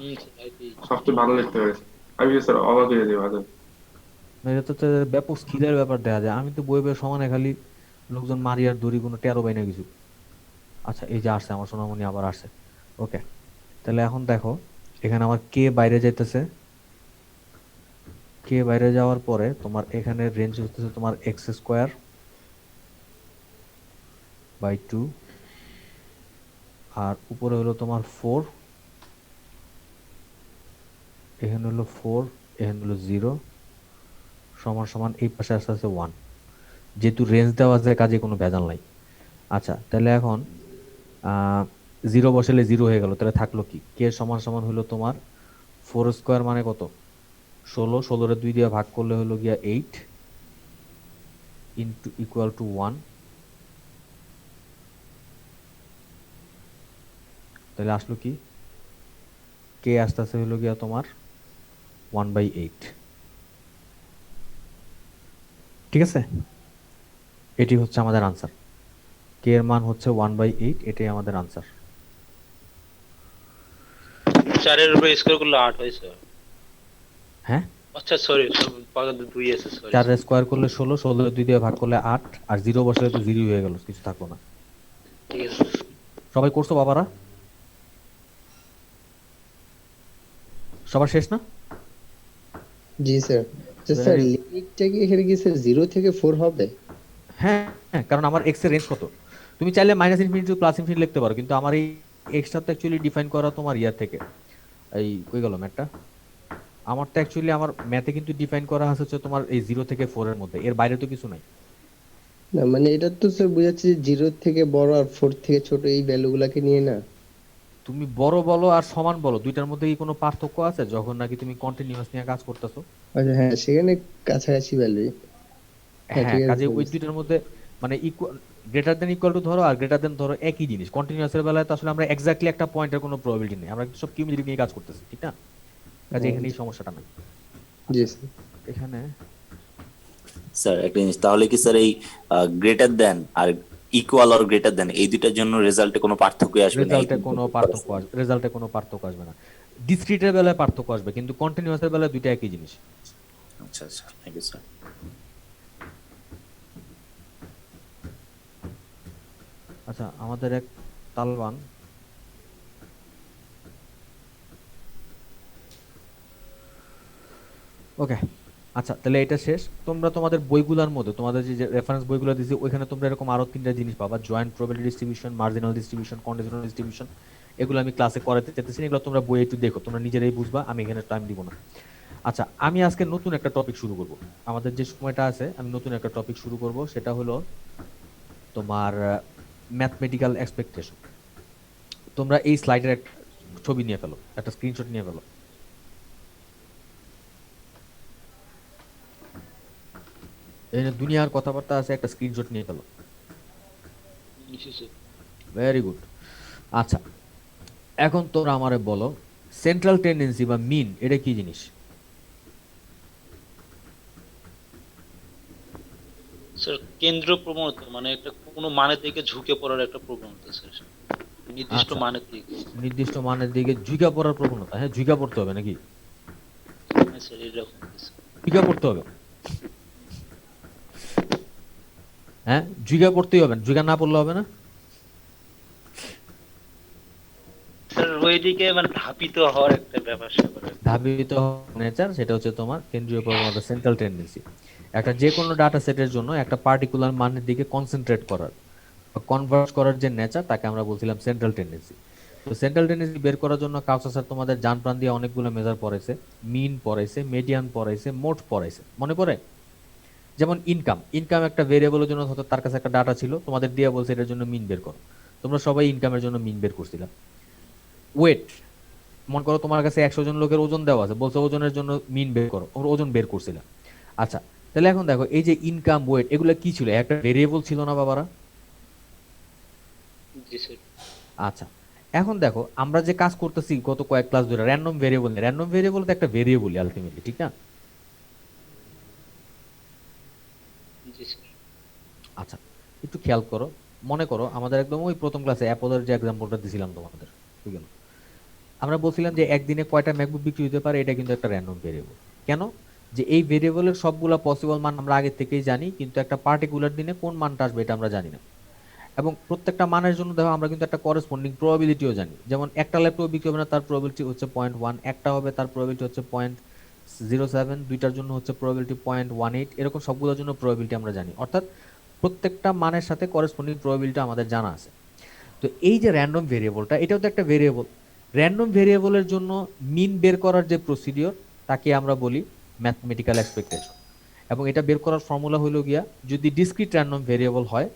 সবচেয়ে ভালো লিখতে পারে স্যার। আমি স্যার অবাক হয়ে যাই ভালো। না, এটা তো ব্যাপক স্কিলের ব্যাপার দেখা যায়, আমি তো বই বই সমানে খালি লোকজন মারি আর দড়ি, কোনো টেরো পাই না কিছু। আচ্ছা, এই যে আসছে আমার সোনামণি, আবার আসছে। ওকে, তাহলে এখন দেখো, এখানে আমার কে বাইরে যাইতেছে, কে বাইরে যাওয়ার পরে তোমার এখানে রেঞ্জ হচ্ছে তোমার x² বাই 2, আর উপরে হলো তোমার 4, এখানে হলো 4, এখানে হলো 0, সমান সমান এই পাশে আসতে আছে 1, যেহেতু রেঞ্জ দেওয়া আছে কাজে কোনো ভেজাল নাই। আচ্ছা, তাহলে এখন 0 বসালে 0 হয়ে গেল, তাহলে থাকলো কি, কে সমান সমান হলো তোমার 4² মানে কত, 16, 16 2 দিয়ে ভাগ করলে হলো গিয়া 8 ইন্টু ইকুয়াল টু 1, তাহলে আসলো কি, কে আসতেছে হলো গিয়া তোমার 1/8। ঠিক আছে, এটি হচ্ছে আমাদের আনসার, কে এর মান হচ্ছে 1/8, এটাই আমাদের আনসার। 4 এর উপরে স্কয়ার করলে 8 হয় স্যার। হ্যাঁ, আচ্ছা সরি, 2 আছে, সরি। 4 স্কোয়ার করলে 16, 16 2 দিয়ে ভাগ করলে 8, আর 0 বসালে তো 0 হয়ে গেল, কিছু থাকলো না। ঠিক আছে। সবাই করছো বাবারা? সবার শেষ না? জি স্যার। তো স্যার লিমিটটা কি এখানে কি স্যার 0 থেকে 4 হবে? হ্যাঁ হ্যাঁ, কারণ আমার এক্স এর রেঞ্জ কত, তুমি চাইলে মাইনাস ইনফিনিটি প্লাস ইনফিনিটি লিখতে পারো, কিন্তু আমার এই এক্সটা তো অ্যাকচুয়ালি ডিফাইন করা তোমার ইয়ার থেকে, এই কই গেল ম্যাথটা, আমারটা অ্যাকচুয়ালি আমার ম্যাথে কিন্তু ডিফাইন করা আছে হচ্ছে তোমার এই 0 থেকে 4 এর মধ্যে, এর বাইরে তো কিছু নাই। না মানে এটা তো স্যার বোঝাচ্ছে যে 0 থেকে বড় আর 4 থেকে ছোট এই ভ্যালুগুলোকে নিয়ে না। তুমি বড় বলো আর সমান বলো, দুইটার মধ্যে কি কোনো পার্থক্য আছে যখন নাকি তুমি কন্টিনিউয়াস নিয়ে কাজ করতেছো? আচ্ছা হ্যাঁ, সেখানে কাছাকাছি ভ্যালু। হ্যাঁ হ্যাঁ, ঠিক আছে কাজে ওই বুঝেছি। দুইটার মধ্যে মানে গ্রেটার দেন ইকুয়াল টু ধরো আর গ্রেটার দেন ধরো, একই জিনিস। কন্টিনিউয়াসের বেলায় তো আসলে আমরা এক্স্যাক্টলি একটা পয়েন্টের কোনো প্রবাবিলিটি নেই, আমরা কিন্তু সব কিউমুলেটিভ নিয়ে কাজ করতেছি, ঠিক না? কাজে এখানে এই সমস্যাটা নাই। জি আচ্ছা, স্যার। এখানে স্যার একটা জিনিস, তাহলে কি স্যার এই গ্রেটার দেন আর ইকুয়াল অর গ্রেটার দেন, এই দুইটার জন্য রেজাল্টে কোনো পার্থক্য আসবে না? রেজাল্টে কোনো পার্থক্য আসবে না। ডিসক্রিটের বেলায় পার্থক্য আসবে, কিন্তু কন্টিনিউয়াসের বেলায় দুইটা একই জিনিস। আচ্ছা আচ্ছা, থ্যাংক ইউ স্যার। আচ্ছা, আমাদের এক তালবান ওকে। আচ্ছা, তাহলে এটা শেষ। তোমরা তোমাদের বইগুলোর মধ্যে, তোমাদের যে রেফারেন্স বইগুলো দিয়েছি ওইখানে তোমরা এরকম আরো 3টা জিনিস পাবা, joint probability distribution, marginal distribution, conditional distribution. এগুলো আমি ক্লাসে করাতে চাইতেছি না, এগুলো তোমরা বইয়ে একটু দেখো, তোমরা নিজেরাই বুঝবা, আমি এখানে টাইম দিব না। আচ্ছা, আমি আজকে নতুন একটা টপিক শুরু করব। আমাদের যে সময়টা আছে আমি নতুন একটা টপিক শুরু করব, সেটা হলো তোমার ম্যাথমেটিক্যাল এক্সপেকটেশন। তোমরা এই স্লাইডের একটা ছবি নিয়ে ফেলো, একটা স্ক্রিনশট নিয়ে ফেলো। এখানে দুনিয়ার কথাবার্তা আছে, একটা স্ক্রিনশট নিয়ে ফেলো। Very good. আচ্ছা, এখন তোমরা আমারে বলো সেন্ট্রাল টেন্ডেন্সি বা মিন এটা কি জিনিস? স্যার কেন্দ্র প্রবণতা, মানে একটা কোনো মানের দিকে ঝুঁকে পড়ার একটা প্রবণতা স্যার, নির্দিষ্ট আচ্ছা। মানের দিকে। নির্দিষ্ট মানের দিকে ঝুঁকা পড়ার প্রবণতা। হ্যাঁ, ঝুঁকা পড়তে হবে নাকি? হ্যাঁ স্যার, এরকম কিছু। ঝুঁকা পড়তে হবে। হ্যাঁ, ঝুঁকা পড়তেই হবে, ঝুঁকা না পড়লে হবে না। স্যার ওইদিকে মানে ধাপিত হওয়ার একটা ব্যাপার স্যাপার। ধাবিত নেচার, সেটা হচ্ছে তোমার কেন্দ্রীয় প্রবণতা, সেন্ট্রাল টেন্ডেন্সি। একটা যে কোনো ডাটা সেটের জন্য একটা পার্টিকুলার মানের দিকে কনসেন্ট্রেট করার বা কনভার্জ করার যে নেচার, তাকে আমরা বলছিলাম সেন্ট্রাল টেন্ডেন্সি। তো সেন্ট্রাল টেন্ডেন্সি বের করার জন্য কাউসার স্যার তোমাদের জান প্রাণ দিয়ে অনেকগুলো মেজার পড়াইছে, মিন পড়াইছে, মিডিয়ান পড়াইছে, মোড পড়াইছে, মনে পড়ে? যেমন ইনকাম, ইনকাম একটা ভেরিয়েবলের জন্য হয়তো তার কাছে একটা ডাটা ছিল, তোমাদের দিয়ে বলছে এটার জন্য মিন বের করো, তোমরা সবাই ইনকামের জন্য মিন বের করছিলাম। ওয়েট, মনে করো তোমার কাছে 100 জন লোকের ওজন দেওয়া আছে, বলছে ওজনের জন্য মিন বের করো, ওর ওজন বের করছিলাম। আচ্ছা, তাহলে এখন দেখো এই যে ইনকাম, ওয়েট, এগুলো কি ছিল? একটা ভেরিয়েবল ছিল না বাবারা? জি স্যার। আচ্ছা, এখন দেখো আমরা যে কাজ করতেছি গত কয়েক ক্লাস ধরে, র্যান্ডম ভেরিয়েবল, র্যান্ডম ভেরিয়েবল তো একটা ভেরিয়েবলই আলটিমেটলি, ঠিক না? জি স্যার। আচ্ছা, একটু খেয়াল করো, মনে করো আমাদের একদম ওই প্রথম ক্লাসে অ্যাপলের যে এক্সাম্পলটা দিছিলাম তোমাদের, ঠিক আছে? আমরা বলছিলাম যে একদিনে কয়টা ম্যাকবুক বিক্রি হতে পারে, এটা কিন্তু একটা র্যান্ডম ভেরিয়েবল। কেন? যে এই ভেরিয়েবলের সবগুলা পসিবল মান আমরা আগে থেকেই জানি, কিন্তু একটা পার্টিকুলার দিনে কোন মানটা আসবে এটা আমরা জানি না। এবং প্রত্যেকটা মানের জন্য দেখো আমরা কিন্তু একটা করেসপন্ডিং প্রবাবিলিটিও জানি। যেমন একটা ল্যাপটপ বিক্রি হবে না, তার প্রবাবিলিটি হচ্ছে 0.1, একটা হবে তার প্রবাবিলিটি হচ্ছে 0.07, দুইটার জন্য হচ্ছে প্রবাবিলিটি 0.18, এরকম সবগুলোর জন্য প্রবাবিলিটি আমরা জানি। অর্থাৎ প্রত্যেকটা মানের সাথে করেসপন্ডিং প্রবাবিলিটি আমাদের জানা আছে। তো এই যে র্যান্ডম ভেরিয়েবলটা, এটাও তো একটা ভেরিয়েবল। র্যান্ডম ভেরিয়েবলের জন্য মিন বের করার যে প্রসিডিওর, তাকে আমরা বলি ম্যাথমেটিক্যাল এক্সপেকটেশন। এবং এটা বের করার ফর্মুলা হলো গিয়া, যদি ডিসক্রিট র্যান্ডম ভেরিয়েবল হয়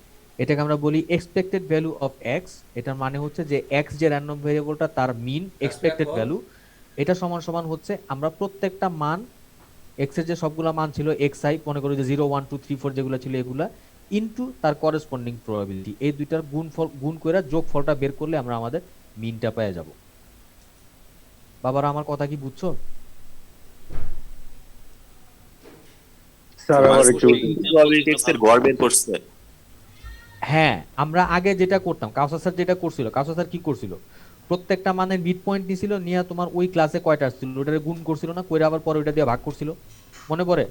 এটাকে আমরা বলি এক্সপেক্টেড ভ্যালু অফ এক্স। এটার মানে হচ্ছে যে এক্স যে র্যান্ডম ভেরিয়েবলটা তার মিন এক্সপেক্টেড ভ্যালু, এটা সমান সমান হচ্ছে আমরা প্রত্যেকটা মান, এক্স এর যে সবগুলা মান ছিল এক্স আই, মনে করি যে 0 1 2 3 4 যেগুলো ছিল এগুলা, ইনটু তার করেসপন্ডিং প্রবাবিলিটি, এই দুইটার গুণ করে যোগফলটা বের করলে আমরা আমাদের মিনটা পেয়ে যাব। বাবারা আমার কথা কি বুঝছো? স্যার আমার একটু প্রবাবিলিটি এর গড় বের করছে। হ্যাঁ, আমরা আগে যেটা করতাম, কাউসার স্যার যেটা করছিল, কাউসার স্যার কি করছিল, প্রত্যেকটা মানের মিড পয়েন্ট নিছিল, নিয়ে তোমার ওই ক্লাসে কয়টা আসছিল ওটারে গুণ করছিল না, কইরা আবার পরে ওইটা দিয়ে ভাগ করছিল, মনে পড়ে?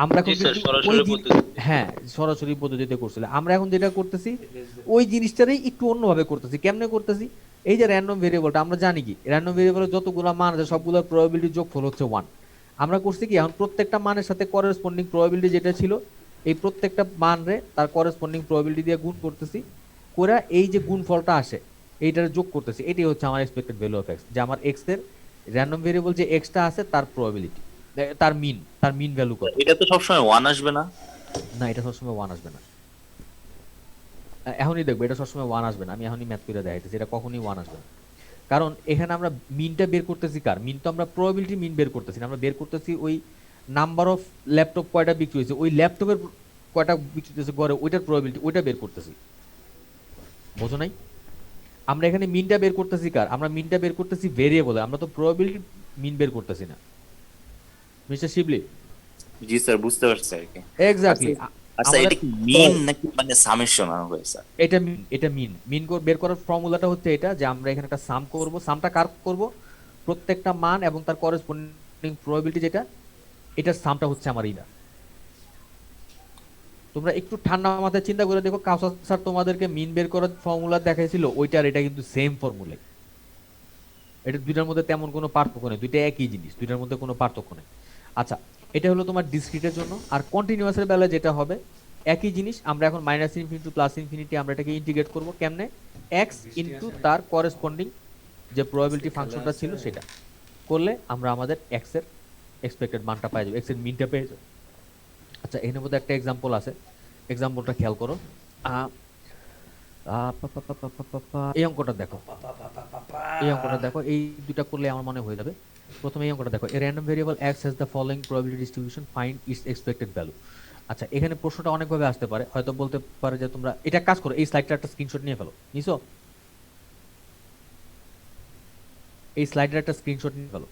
আমরা এখন জি স্যার, কিন্তু সরাসরি ওই পদ্ধতি। হ্যাঁ, সরাসরি পদ্ধতিতে করছিল। আমরা এখন যেটা করতেছি ওই জিনিসটারই একটু অন্যভাবে করতেছি। কেমনে করতেছি? এই যে র্যান্ডম ভেরিয়েবলটা, আমরা জানি কি র্যান্ডম ভেরিয়েবলের যতগুলো মান আছে সবগুলোর প্রবাবিলিটি যোগফল হচ্ছে 1। আমরা করছি কি, এখন প্রত্যেকটা মানের সাথে করেসপন্ডিং প্রবাবিলিটি যেটা ছিল, এই প্রত্যেকটা মান রে তার করেসপন্ডিং প্রবাবিলিটি দিয়ে গুণ করতেছি, করে এই যে গুণফলটা আসে এইটার যোগ করতেছি, এটাই হচ্ছে আমার এক্সপেক্টেড ভ্যালু অফ এক্স, যে আমার এক্স এর র্যান্ডম ভেরিয়েবল যে এক্সটা আছে তার প্রবাবিলিটি, তার মিন ভ্যালু কত। এটা তো সবসময় 1 আসবে না? না, এটা সবসময় 1 আসবে না। এখনই দেখবো এটা সবসময় 1 আসবে না, আমি এখনই ম্যাথ করে দেখাইতেছি, এটা কখনই 1 আসবে না। কারণ এখানে আমরা মিনটা বের করতেছি কার? মিন তো আমরা প্রবাবিলিটি মিন বের করতেছি না, আমরা বের করতেছি ওই নাম্বার অফ ল্যাপটপ কয়টা বিক্রি হয়েছে, ওই ল্যাপটপের কয়টা বিক্রি হয়েছে গড়ে, ওইটার প্রবাবিলিটি, ওইটা বের করতেছি। বোঝো নাই? আমরা এখানে মিনটা বের করতেছি কার? আমরা মিনটা বের করতেছি ভেরিয়েবলে, আমরা তো প্রবাবিলিটি মিন বের করতেছি না। মিস্টার শিবলি, জি স্যার, বুঝতে পারছি আর কি। এক্স্যাক্টলি। আচ্ছা, আমাদের এটা কি মিন নাকি মানে সামেশন হবে স্যার? এটা মিন বের করার ফর্মুলাটা হচ্ছে এটা, যে আমরা এখানে একটা সাম করব। সামটা কার করব? প্রত্যেকটা মান এবং তার করেসপন্ডিং প্রবাবিলিটি যেটা, এটার সামটা হচ্ছে আমার এইটা। তোমরা একটু ঠান্ডা মাথায় চিন্তা করে দেখো, কাউসার স্যার তোমাদেরকে মিন বের করার ফর্মুলা দেখাইছিল, ওইটার এটা কিন্তু সেম ফর্মুলাই। এটা দুইটার মধ্যে তেমন কোনো পার্থক্য নেই, দুইটা একই জিনিস, দুইটার মধ্যে কোনো পার্থক্য নেই। আচ্ছা, এটা হলো তোমার ডিসক্রিটের জন্য। আর কন্টিনিউয়াসের বেলায় যেটা হবে একই জিনিস, আমরা এখন মাইনাস ইনফিনিটি প্লাস ইনফিনিটি আমরা এটাকে ইন্টিগ্রেট করব কেমনে? এক্স ইনটু তার করেসপন্ডিং যে প্রবাবিলিটি ফাংশনটা ছিল সেটা করলে আমরা আমাদের এক্স এর এক্সপেক্টেড মানটা পেয়ে যাবো, এক্স এর মিনটা পেয়ে যাবো। আচ্ছা, এখানে মধ্যে একটা এক্সাম্পল আছে, এক্সাম্পলটা খেয়াল করো। এই অঙ্কটা দেখো, এই দুটা করলে আমার মনে হয়ে যাবে। প্রথমে এই অঙ্কটা দেখো, এ random variable x has the following probability distribution, find its expected value। আচ্ছা, এখানে প্রশ্নটা অনেকভাবে আসতে পারে, হয়তো বলতে পারে যে তোমরা এটা কাজ করো, এই স্লাইডটা একটা স্ক্রিনশট নিয়ে ফেলো। নিছো? এই স্লাইডের একটা স্ক্রিনশট নিয়ে ফেলো।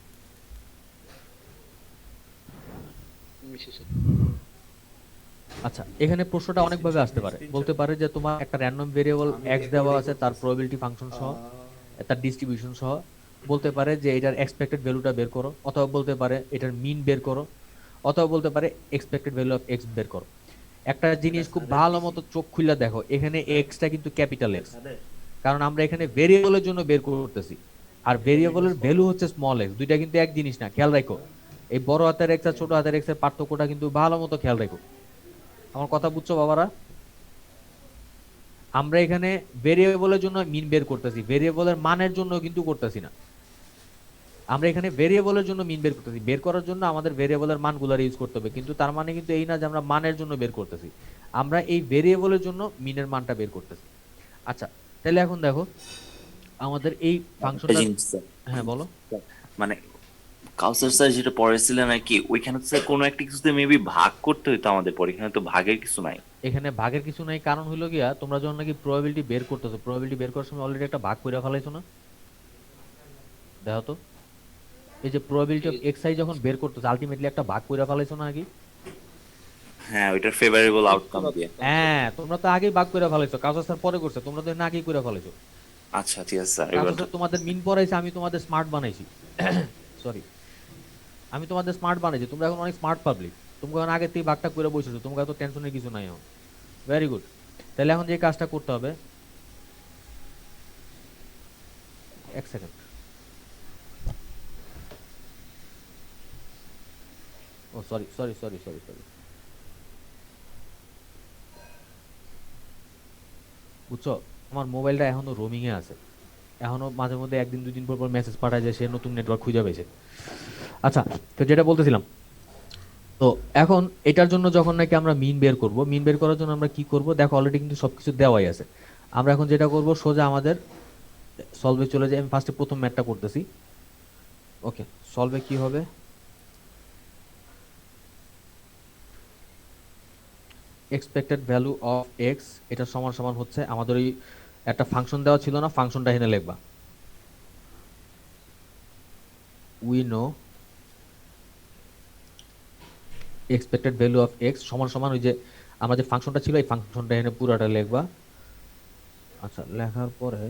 আচ্ছা, এখানে প্রশ্নটা অনেকভাবে আসতে পারে, বলতে পারে যে তোমার একটা র্যান্ডম ভেরিয়েবল x দেওয়া আছে, তার প্রবাবিলিটি ফাংশন সহ, তার ডিস্ট্রিবিউশন সহ। বলতে পারে যে এটার এক্সপেক্টেড ভ্যালুটা বের করো, অথবা বলতে পারে এটার মিন বের করো, অথবা বলতে পারে এক্সপেক্টেড ভ্যালু অফ x বের করো। একটা জিনিস খুব ভালো মতো চোখ খুলে দেখো, এখানে এক্সটা কিন্তু ক্যাপিটাল এক্স, কারণ আমরা এখানে ভেরিয়েবলের জন্য বের করতেছি, আর ভেরিয়েবলের ভ্যালু হচ্ছে স্মল এক্স। দুইটা কিন্তু এক জিনিস না, খেয়াল রাখো। এই বড় হাতের এক্স আর ছোট হাতের এক্স এর পার্থক্যটা কিন্তু ভালো মতো খেয়াল রাখো। আমার কথা বুঝছো বাবারা? আমরা এখানে ভেরিয়েবলের জন্য মিন বের করতেছি, ভেরিয়েবলের মানের জন্য কিন্তু করতেছি না। আমরা এখানে ভেরিয়েবলের জন্য মিন বের করতেছি, বের করার জন্য আমাদের ভেরিয়েবলের মানগুলোর ইউজ করতে হবে, কিন্তু তার মানে কিন্তু এই না যে আমরা মানের জন্য বের করতেছি, আমরা এই ভেরিয়েবলের জন্য মিনের মানটা বের করতেছি। আচ্ছা, তাহলে এখন দেখো আমাদের এই একটা ফাংশনটা। জিনিস স্যার, হ্যাঁ বলো। মানে কাউসার স্যার যেটা পড়েছিলেন আর কি, ওইখানে তো স্যার কোনো একটা কিছুতে মেবি ভাগ করতে হইতো আমাদের পর, এখানে তো ভাগের কিছু নাই। এখানে ভাগের কিছু নাই, কারণ হলো গিয়া তোমরা যখন নাকি প্রবাবিলিটি বের করতেছো, প্রবাবিলিটি বের করার সময় অলরেডি একটা ভাগ করে ফেলাইছো না? দেখো তো, এই যে প্রবাবিলিটি অফ এক্স আই যখন বের করতেছো, আলটিমেটলি একটা ভাগ করে ফেলাইছো না আগে? হ্যাঁ, ওইটার ফেভারেবল আউটকাম দিয়ে। হ্যাঁ, তোমরা তো আগেই ভাগ করে ফেলাইছো, কাউসার স্যার পরে করছে, তোমরা তো না আগেই করে ফেলাইছো। আচ্ছা ঠিক আছে স্যার, কাউসার এবার স্যার তোমাদের মিন পড়াইছে, আমি তোমাদের স্মার্ট বানাইছি। সরি, আমি তোমাদের স্মার্ট বানাইছি, তোমরা এখন অনেক স্মার্ট পাবলিক, তোমরা এখন আগের থেকে ভাগটা করে বসেছো, তোমরা তো টেনশনের কিছু নাই এখন। Very good. তাহলে এখন যে কাজটা করতে হবে, এক সেকেন্ড। ও sorry sorry sorry sorry sorry, বুঝছো, আমার মোবাইলটা এখনো রোমিং এ আছে, এখনো মাঝে মধ্যে একদিন দুই দিন পর পর মেসেজ পাঠায় যে সে নতুন নেটওয়ার্ক খুঁজে পেয়েছে। আচ্ছা, তো যেটা বলতেছিলাম, তো এখন এটার জন্য যখন নাকি আমরা মিন বের করব, মিন বের করার জন্য আমরা কি করব, দেখো অলরেডি কিন্তু সবকিছু দেওয়াই আছে। আমরা এখন যেটা করব, সোজা আমাদের সলভে চলে যাই। আমি ফার্স্টে প্রথম ম্যাথটা করতেছি। ওকে, সলভে কি হবে, এক্সপেক্টেড ভ্যালু অফ এক্স, এটা সমান সমান হচ্ছে আমাদের ওই একটা ফাংশন দেওয়া ছিল না, ফাংশনটা এখানে লিখবা। We know expected value of x সমান সমান ওই যে আমার যে ফাংশনটা ছিল, এই ফাংশনটা এখানে পুরোটা লিখবা। আচ্ছা, লেখার পরে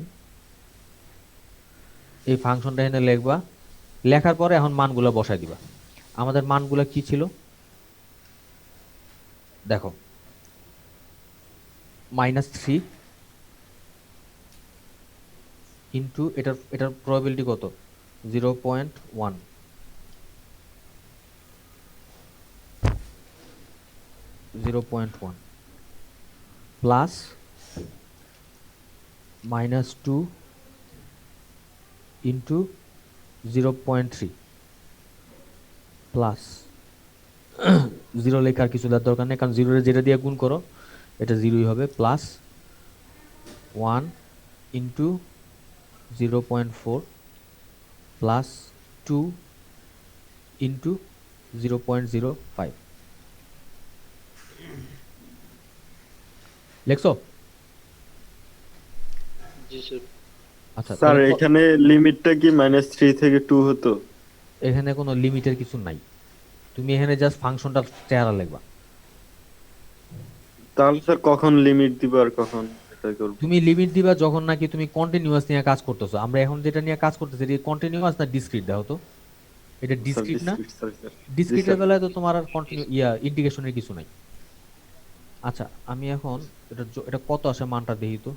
এই ফাংশনটা এখানে লিখবা, লেখার পরে এখন মানগুলো বসাই দিবা। আমাদের মানগুলো কি ছিল দেখো, -3 ইন্টু এটার প্রবাবিলিটি কত, 0.1, প্লাস -2 ইন্টু 0.3 প্লাস 0 লেখার কিছু দেওয়ার দরকার নেই, কারণ 0 যেটা দিয়ে গুণ করো এটা 0ই হবে, প্লাস 1 ইন্টু 0.4 প্লাস 2 ইন্টু 0.05। লেখছো? জি স্যার। আচ্ছা, স্যার তাহলে এখানে লিমিটটা কি -3 থেকে 2 হতো? এখানে কোনো লিমিটের কিছু নাই, তুমি এখানে জাস্ট ফাংশনটার চেহারা লিখবা। তাহলে স্যার কখন লিমিট দিব আর কখন এটা করব? তুমি লিমিট দিবা যখন নাকি তুমি কন্টিনিউয়াস নিয়ে কাজ করতেছো। আমরা এখন যেটা নিয়ে কাজ করতেছি এটা কন্টিনিউয়াস না ডিসক্রিট, দেখো তো এটা স্যার ডিসক্রিট না? Discrete, sorry sir. জি ডিসক্রিটের স্যার। বেলায় তো তোমার আর কন্টিনিউ ইন্টিগ্রেশনের কিছু নাই। আচ্ছা আমি এখন এটা কত আসে মানটা দেখি তো।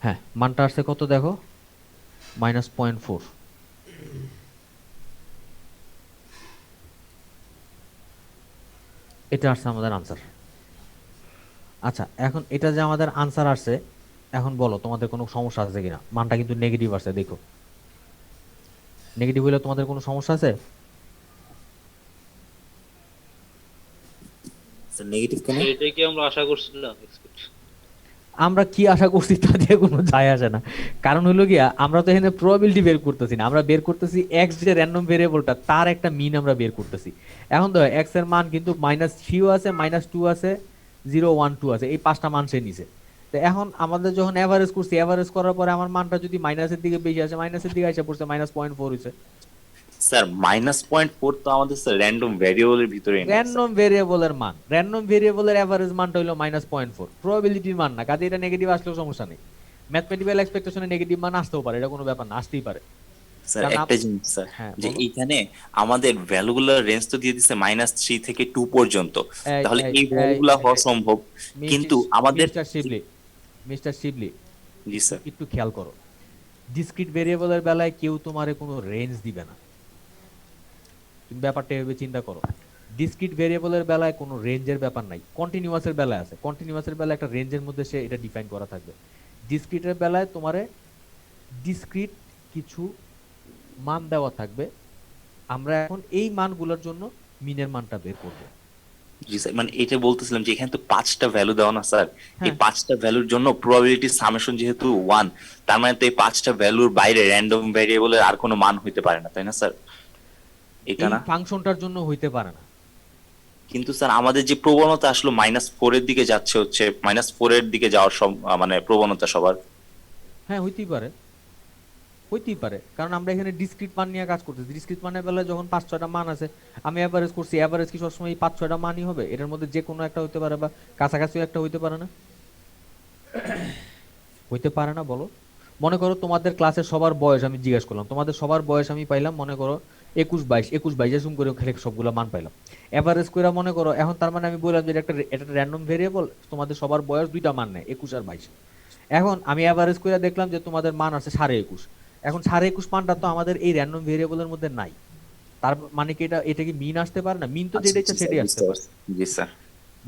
হ্যাঁ মানটা আসছে কত দেখো, -0.4। এটা আসছে আমাদের আনসার। আচ্ছা এখন এটা যে আমাদের আনসার আসছে, এখন বলো তোমাদের কোনো সমস্যা আছে কিনা? মানটা কিন্তু নেগেটিভ আসছে, দেখো নেগেটিভ হলে তোমাদের কোনো সমস্যা আছে? স্যার নেগেটিভ কেন? এটাই কি আমরা আশা করছিলাম এক্সপেক্ট? আমরা কি আশা করছি তা দিয়ে কোনো যায় আসে না। কারণ হলো গিয়া আমরা তো এখানে প্রবাবিলিটি বের করতেছি না, আমরা বের করতেছি এক্স যে র্যান্ডম ভেরিয়েবলটা তার একটা মিন আমরা বের করতেছি। এখন তো এক্স এর মান কিন্তু -3 আছে, -2 আছে, 0 1 2 আছে, এই পাঁচটা মান সে নিছে। তো এখন আমাদের যখন এভারেজ করছি, এভারেজ করার পরে আমার মানটা যদি মাইনাসের দিকে বেশি আসে, মাইনাসের দিকে এসে পড়ছে -0.4 হইছে। স্যার -0.4 তো আমাদের স্যার র্যান্ডম ভ্যারিয়েবলের ভিতরে নেই স্যার। র্যান্ডম ভেরিয়েবলের মান, র্যান্ডম ভেরিয়েবলের এভারেজ মানটা হলো -0.4, প্রবাবিলিটির মান না, কাজে এটা নেগেটিভ আসলেও সমস্যা নেই। ম্যাথমেটিক্যাল এক্সপেকটেশনে নেগেটিভ মান আসতেও পারে, এটা কোনো ব্যাপার না, আসতেই পারে। স্যার কারণ একটা জিনিস স্যার, হ্যাঁ যে বলো। এইখানে আমাদের ভ্যালুগুলোর রেঞ্জ তো দিয়ে দিচ্ছে -3 থেকে 2 পর্যন্ত, এই তাহলে এই এই এই ভ্যালুগুলো হওয়া সম্ভব, কিন্তু আমাদের মিস্টার শিবলি, মিস্টার শিবলি জি স্যার। একটু খেয়াল করো, ডিসক্রিট ভেরিয়েবলের বেলায় কেউ তোমারে কোনো রেঞ্জ দিবে না। তুমি ব্যাপারটা এভাবে চিন্তা করো, ডিসক্রিট ভেরিয়েবলের বেলায় কোনো রেঞ্জের ব্যাপার নাই, কন্টিনিউয়াসের বেলায় আছে, কন্টিনিউয়াসের বেলায় একটা রেঞ্জের মধ্যে সে এটা ডিফাইন করা থাকবে। ডিসক্রিটের বেলায় তোমারে ডিসক্রিট কিছু মান দেওয়া থাকবে, আমরা এখন এই মানগুলোর জন্য মিনের মানটা বের করব। জি স্যার, মানে এটা বলতেছিলাম যে এখানে তো 5টা ভ্যালু দেওয়া না স্যার, এই হ্যাঁ 5টা ভ্যালুর জন্য প্রবাবিলিটি সামেশন যেহেতু 1, তার মানে তো এই 5টা ভ্যালুর বাইরে র্যান্ডম ভ্যারিয়েবলের আর কোনো মান হইতে পারে না, তাই না স্যার? এটা এই না? ফাংশনটার জন্য হইতে পারে না। কিন্তু স্যার আমাদের যে প্রবণতা আসলো -4 এর দিকে যাচ্ছে, হচ্ছে -4 এর দিকে যাওয়ার সব মানে প্রবণতা সবার। হ্যাঁ হইতেই পারে, হইতেই পারে, কারণ আমরা এখানে ডিসক্রিট মান নিয়ে কাজ করতেছি। ডিসক্রিট মানের বেলায় যখন 5-6টা মান আছে, আমি এভারেজ করছি, এভারেজ কি সবসময় এই 5-6টা মানই হবে? এটার মধ্যে যে কোনো একটা হইতে পারে বা কাছাকাছিও একটা হইতে পারে না? হইতে পারে না বলো। মনে করো তোমাদের ক্লাসের সবার বয়স আমি জিজ্ঞেস করলাম, তোমাদের সবার বয়স আমি পাইলাম মনে করো 21-22 এরকম করে খালি সবগুলো মান পাইলাম, এভারেজ করে মনে করো। এখন তার মানে আমি বললাম যে এটা র্যান্ডম ভেরিয়েবল, তোমাদের সবার বয়স দুইটা মান নেয়, 21 আর 22। এখন আমি এভারেজ করে দেখলাম যে তোমাদের মান আছে 21.5। এখন 21.5 মানটা তো আমাদের এই র্যান্ডম ভেরিয়েবলের মধ্যে নাই, তার মানে কি এটা কি মিন আসতে পারে না? মিন তো আচ্ছা যেটা জি ইচ্ছা স্যার, সেটাই আসতে বুঝতে পারে। পারছি। জি স্যার।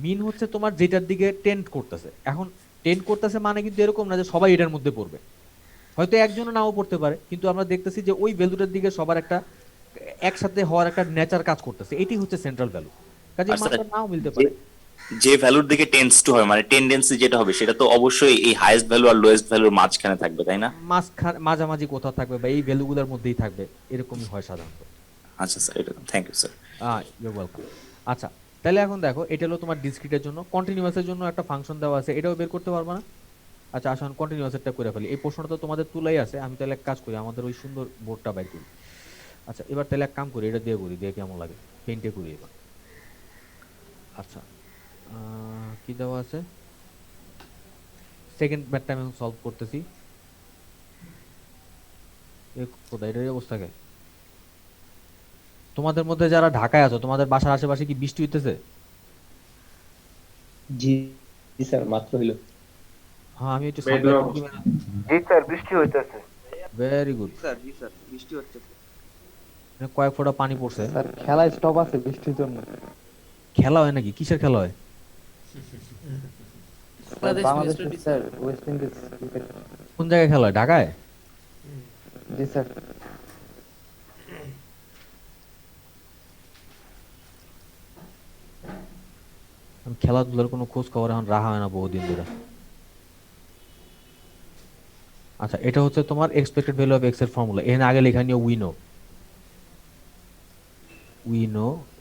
মিন হচ্ছে তোমার যেটার দিকে টেন্ড করতেছে। এখন টেন্ড করতেছে মানে কিন্তু এরকম না যে সবাই এটার মধ্যে পড়বে, হয়তো একজনও নাও পড়তে পারে, কিন্তু আমরা দেখতেছি যে ওই ভ্যালুটার দিকে সবার একটা একসাথে হওয়ার একটা নেচার কাজ করতেছে, এটি হচ্ছে সেন্ট্রাল ভ্যালু। কাজে আর স্যার মানটা নাও মিলতে যে পারে। যে ভ্যালুর দিকে টেন্ডস টু হবে, মানে টেন্ডেন্সি যেটা হবে, সেটা তো অবশ্যই এই হাইয়েস্ট ভ্যালু আর লোয়েস্ট ভ্যালুর মাঝখানে থাকবে, তাই না? মাঝামাঝি কোথাও থাকবে বা এই ভ্যালুগুলোর মধ্যেই থাকবে, এরকমই হয় সাধারণত। আচ্ছা স্যার, এটা thank you sir. You welcome. আচ্ছা তাহলে এখন দেখো, এটা হলো তোমার ডিসক্রিটের জন্য। কন্টিনিউয়াসের জন্য একটা ফাংশন দেওয়া আছে, এটাও বের করতে পারবে না? আচ্ছা আসুন কন্টিনিউয়াসেরটা করে ফেলি, এই প্রশ্নটা তো তোমাদের তুলাই আছে। আমি তাহলে এক কাজ করি, আমাদের ওই সুন্দর বোর্ডটা বাইর করি। আচ্ছা এবার তাহলে এক কাম করি, এটা দিয়ে করি, দিয়ে কেমন লাগে, পেইন্টে করি এবার। আচ্ছা কি দেওয়া আছে, সেকেন্ড ম্যাথটা আমি সলভ করতেছি। কোথায় এটার অবস্থা কে? তোমাদের মধ্যে যারা ঢাকায় আছো, তোমাদের বাসার আশেপাশে কি বৃষ্টি হইতেছে? জি জি স্যার, মাত্র হইলো। হ্যাঁ আমি একটু মেঘলা সাবটাইটেল অবস্থা। জি স্যার, বৃষ্টি হইতেছে। Very good. স্যার জি স্যার, বৃষ্টি হচ্ছে। কয়েক ফোঁটা পানি পড়ছে। স্যার খেলা স্টপ আছে বৃষ্টির জন্য। খেলা হয় নাকি? কিসের খেলা হয়? Bangladesh Bangladesh West Indies. Sir, West Indies cricket. কোন জায়গায় খেলা হয়? ঢাকায়? জি স্যার। আমি খেলাধুলার কোনো খোঁজ খবর এখন রাখা হয় না বহুদিন ধরে। আচ্ছা এটা হচ্ছে তোমার এক্সপেক্টেড ভ্যালু অফ এক্স এর ফর্মুলা। এখানে আগে লেখা নিও উইনো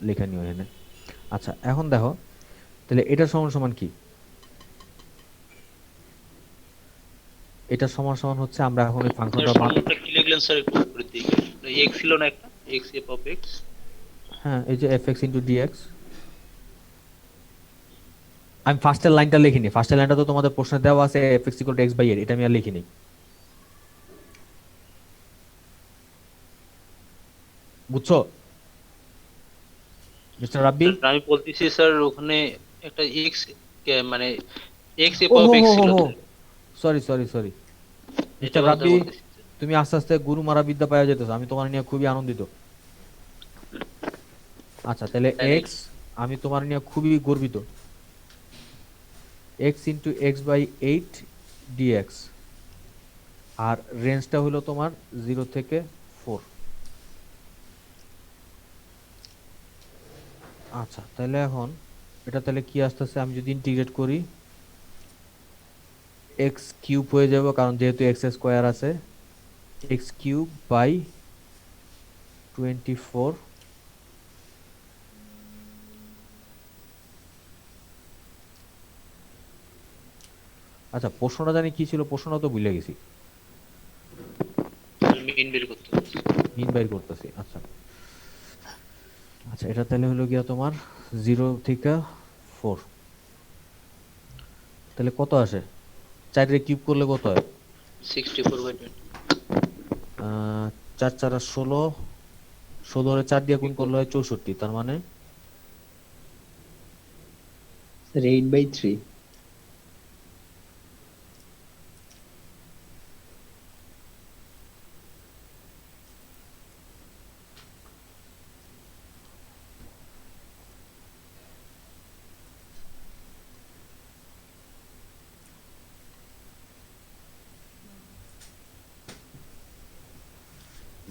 লেখা নিও এখানে। আচ্ছা এখন দেখো তাহলে এটা সমান সমান কি? এটা সমান সমান হচ্ছে আমরা এখন এই স্যার ফাংশনটার মান, সূত্রটা কি লিখলেন স্যার একটু করে দিয়ে এক্স ছিল না একটা এক্স এফ অফ এক্স। হ্যাঁ এই যে এফ এক্স ইন্টু ডিএক্স। আমি ফার্স্টের লাইনটা লিখিনি, ফার্স্টের লাইনটা তো তোমাদের প্রশ্নে দেওয়া আছে F X equal to X by এর, এটা আমি আর লিখিনি। বুঝছো মিস্টার রাব্বি? আমি বলতেছি স্যার ওখানে একটা এক্স মানে এক্স এফ ও অফ হো হো এক্স হো ছিল হো, স্যার। সরি সরি সরি এটা মিস্টার কথা রাব্বি, বলতেছি স্যার। তুমি আস্তে আস্তে গুরু মারা বিদ্যা পাওয়া যেতেছো, আমি তোমার নিয়ে খুবই আনন্দিত। আচ্ছা তাহলে তাই নাকি? এক্স, আমি তোমার নিয়ে খুবই গর্বিত। X into X by eight dx, আর রেঞ্জটা হলো তোমার 0 থেকে 4। আচ্ছা তাহলে এখন এটা তাহলে কি আসতেছে, আমি যদি ইন্টিগ্রেট করি এক্স কিউব হয়ে যাবে, কারণ যেহেতু এক্স স্কোয়ার আছে, এক্স কিউব বাই 24। আচ্ছা প্রশ্নটা জানি কি ছিল, প্রশ্নটা তো ভুলে গেছি, মিন বের করতে হবে। মিন বাইর করতেছি। আচ্ছা আচ্ছা এটা তাহলে হলো গিয়া তোমার 0 থেকে 4, তাহলে কত আসে? 4 রে কিউব করলে কত হয়? 64/20। 4 4 16, 16 রে 4 দিয়ে গুণ করলে হয় 64, তার মানে স্যার 8/3।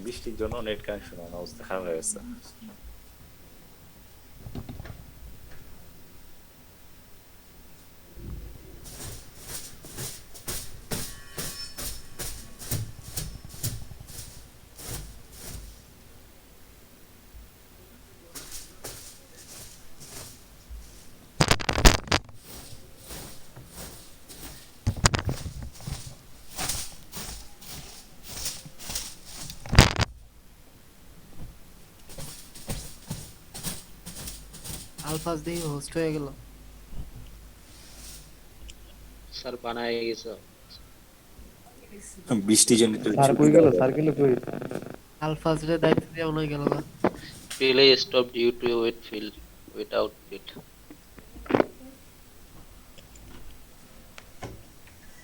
বৃষ্টির জন্য নেট কানেকশন অবস্থা খারাপ হয়ে গেছে। আলফাজ দিয়ে হোস্ট হয়ে গেল। স্যার বানায় গেছে। বৃষ্টির জন্য একটু স্যার কই গেল, স্যার গেল কই? আলফাজ রে দায়িত্ব দিয়ে মনে হয় গেল না। Relay stopped due to wet field without it.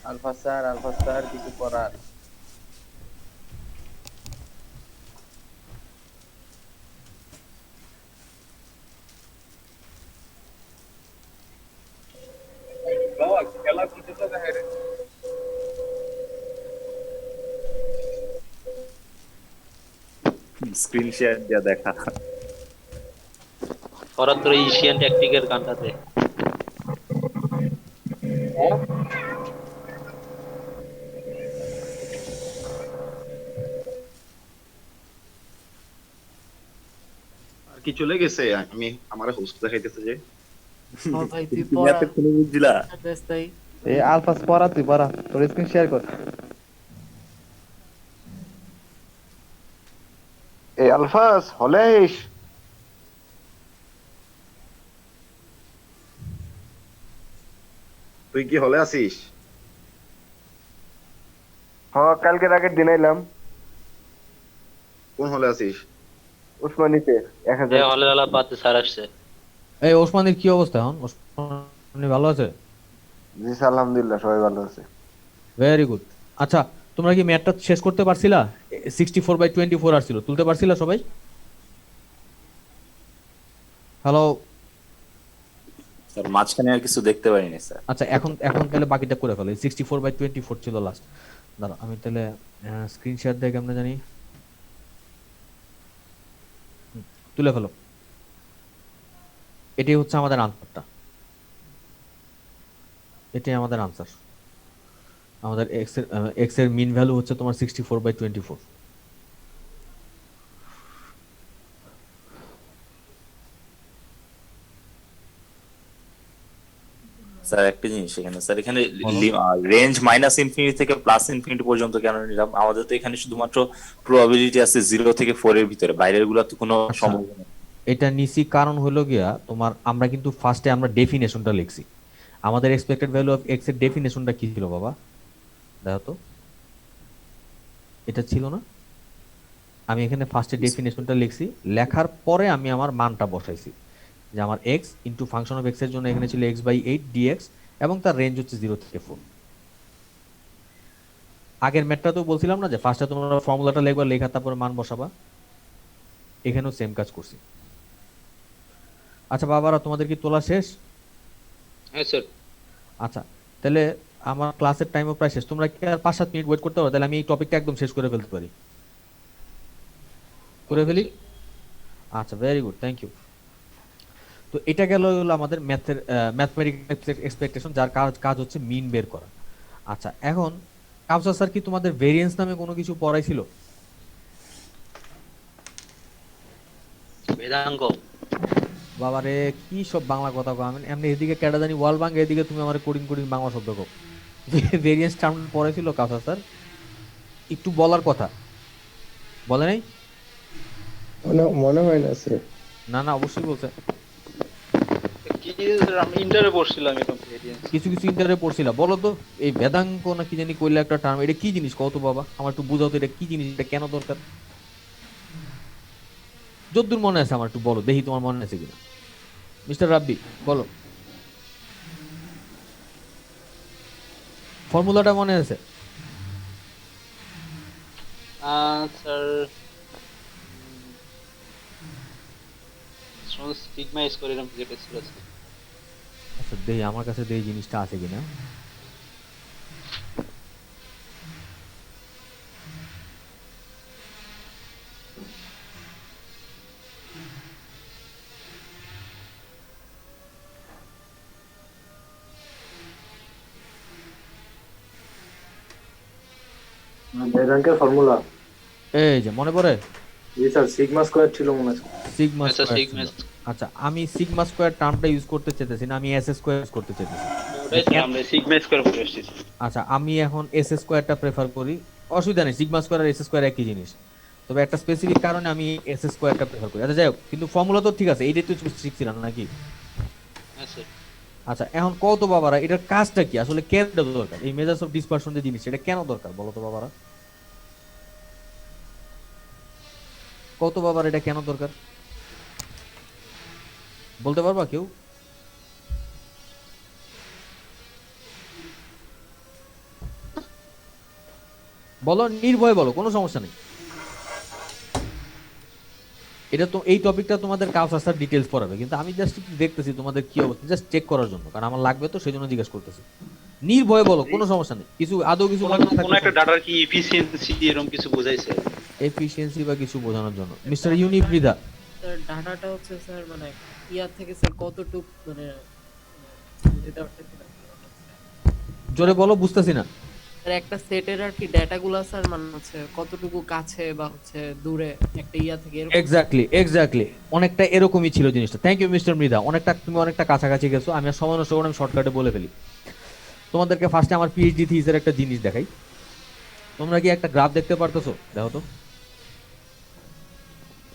Alpha sir কিছু করার। স্ক্রিন শেয়ার দিয়ে দেখা। ওরা তোর এশিয়ান ট্যাকটিকের গানটাতে আর কি চলে গেছে? আমি আমার হোস্ট দেখাইতেছে যে ও ভাই তুই তুমি পড়া এতক্ষণ বুঝছিলা? দেশ তাই। এই আলফাস পড়া, তুই পড়া, তোর স্ক্রিন শেয়ার কর। এই আলফাস হলেশ তুই কি হলে আছিস? হ্যাঁ কালকের আগের দিন আইলাম কোন হলে আছিস? উসমানীতে 1000। হলে আলা পাতে স্যার আসছে। এই ওসমানের কি অবস্থা এখন? ওসমান ভালো আছে? জি স্যার, আলহামদুলিল্লাহ সবাই ভালো আছে। Very good. আচ্ছা তোমরা কি ম্যাথটা শেষ করতে পারছিলা? 64/24 আসছিল, তুলতে পারছিলা সবাই? হ্যালো? স্যার মাঝখানে আর কিছু দেখতে পারিনি স্যার। আচ্ছা এখন এখন তাহলে বাকিটা করে ফেলো। 64/24 ছিল লাস্ট। দাঁড়া আমি তাহলে স্ক্রিন শেয়ার দিয়ে কেমনে জানি, তুলে ফেলো। এটাই হচ্ছে আমাদের আনসারটা, এটাই আমাদের আনসার। আমাদের এক্স এর মিন ভ্যালু হচ্ছে তোমার 64/24। স্যার একটা জিনিস এখানে, স্যার এখানে বলো। রেঞ্জ মাইনাস ইনফিনিটি থেকে প্লাস ইনফিনিটি পর্যন্ত কেন নিলাম? আমাদের তো এখানে শুধুমাত্র প্রবাবিলিটি আছে 0 থেকে 4 এর ভিতরে, বাইরের গুলা তো কোনো আচ্ছা। সম্ভাবনা নেই। এটা নিছি কারণ হলো গিয়া তোমার, আমরা কিন্তু ফার্স্টে আমরা ডেফিনেশনটা লিখছি। আমাদের এক্সপেক্টেড ভ্যালু অফ এক্স এর ডেফিনেশনটা কি ছিল বাবা? দেখো তো, এটা ছিল না? আমি এখানে ফার্স্টে ডেফিনেশনটা লিখছি, লেখার পরে আমি আমার মানটা বসাইছি যে আমার x into function of x এর জন্য এখানে ছিল x/8 dx এবং তার রেঞ্জ হচ্ছে 0 থেকে 4। আগের ম্যাথটা তো বলছিলাম না যে ফার্স্টে তোমরা ফর্মুলাটা লিখবা, লেখা তারপরে মান বসাবা। এখানেও সেম কাজ করছি। আচ্ছা বাবারা, তোমাদের কি তোলা শেষ? হ্যাঁ স্যার। আচ্ছা, তাহলে আমার ক্লাসের টাইমও প্রায় শেষ। তোমরা কি আর 5-7 মিনিট ওয়েট করতে পারো? তাহলে আমি এই টপিকটা একদম শেষ করে ফেলতে পারি। করে ফেলি? আচ্ছা, ভেরি গুড, থ্যাংক ইউ। তো এটা গেল হলো আমাদের ম্যাথের ম্যাথমেটিক্যাল এক্সপেকটেশন, যার কাজ হচ্ছে মিন বের করা। আচ্ছা, এখন কাউসার স্যার কি তোমাদের ভেরিয়েন্স নামে কোনো কিছু পড়াইছিল? বেদাঙ্গ। বাবারে কি সব বাংলা কথা কও! আমি এমনি এদিকে কেডা জানি ওয়াল ভাঙে, এদিকে তুমি আমার কোডিং কোডিং বাংলা শব্দ কও। ভেরিয়েন্স টার্ম পড়াইছিল কাউসার স্যার? একটু বলার কথা বলে নাই? মনে হয় না স্যার। না না, অবশ্যই বলছে। কি স্যার, আমি ইন্টারে পড়ছিলাম এরকম ভেরিয়েন্স। কিছু কিছু ইন্টারে পড়ছিলা, বলো তো। এই বেদাঙ্ক না কি জানি কইলে একটা টার্ম, এটা কি জিনিস কত বাবা? আমার একটু বুঝাও তো, এটা কি জিনিস, এটা কেন দরকার? যদ্দূর মনে আছে আমার একটু বলো দেখি, তোমার মনে আছে কিনা। মিস্টার রাব্বি বলো, ফর্মুলাটা মনে আছে? স্যার সিগমা স্কয়ার এরকম যেটা ছিল স্যার। আচ্ছা দেখি আমার কাছে দেখি জিনিসটা আছে কিনা। বেদাঙ্কের ফর্মুলা এই যে মনে পড়ে, জি স্যার, সিগমা স্কয়ার ছিল মনে আছে। সিগমা আচ্ছা স্কয়ার সিগমা। ছিল। আচ্ছা, আমি সিগমা স্কয়ার টার্মটা ইউজ করতে চাইতেছি না, আমি এস স্কয়ার ইউজ করতে চাইতেছি। ওটাই স্যার, আমরা সিগমা স্কয়ার পড়ে আসছি। আচ্ছা, আমি এখন এস স্কয়ারটা প্রেফার করি। অসুবিধা নেই, সিগমা স্কয়ার আর এস স্কয়ার একই জিনিস, তবে একটা স্পেসিফিক কারণে আমি এস স্কয়ারটা প্রেফার করি। আচ্ছা যাই হোক, কিন্তু ফর্মুলা তো ঠিক আছে, এইটাই তো শিখছিলাম নাকি? হ্যাঁ স্যার। আচ্ছা, এখন কত বাবারা এটার কাজটা কি আসলে, কেন দরকার এই মেজার্স অফ ডিসপারশন যে জিনিস, এটা কেন দরকার বলো তো বাবারা? কত বাবার এটা কেন দরকার বলতে পারবা কেউ? বলো, নির্ভয় বলো, কোনো সমস্যা নেই। এটা তো এই টপিকটা তোমাদের কাউসার স্যার ডিটেইলস পড়াবে, কিন্তু আমি জাস্ট একটু দেখতেছি তোমাদের কি অবস্থা, জাস্ট চেক করার জন্য, কারণ আমার লাগবে তো সেই জন্য জিজ্ঞেস করতেছি। নির্ভয় বলো, কোনো সমস্যা নেই। কিছু আদৌ কিছু কোন একটা ডাটার কি এফিসিয়েন্সি এরকম কিছু বোঝাইছে? এফিশিয়েন্সি বা কিছু বোঝানোর জন্য মিস্টার ইউনিব্রিদা। স্যার ডাটাটা হচ্ছে স্যার মানে ইয়ার থেকে স্যার কতটুক মানে এটা জোরে বলো, বুঝতেছি না। স্যার একটা সেটের আর কি ডেটাগুলো স্যার মানে হচ্ছে কতটুকু কাছে বা হচ্ছে দূরে একটা ইয়া থেকে এরকম। এক্স্যাক্টলি অনেকটা এরকমই ছিল জিনিসটা। থ্যাংক ইউ মিস্টার মৃদা, তুমি অনেকটা কাছাকাছি গেছো। আমি আর সময় নষ্ট করে আমি শর্টকাটে বলে ফেলি। তোমাদেরকে ফার্স্টে আমার পিএইচডি থিসিসের একটা জিনিস দেখাই। তোমরা কি একটা গ্রাফ দেখতে পারতেছো? দেখো তো।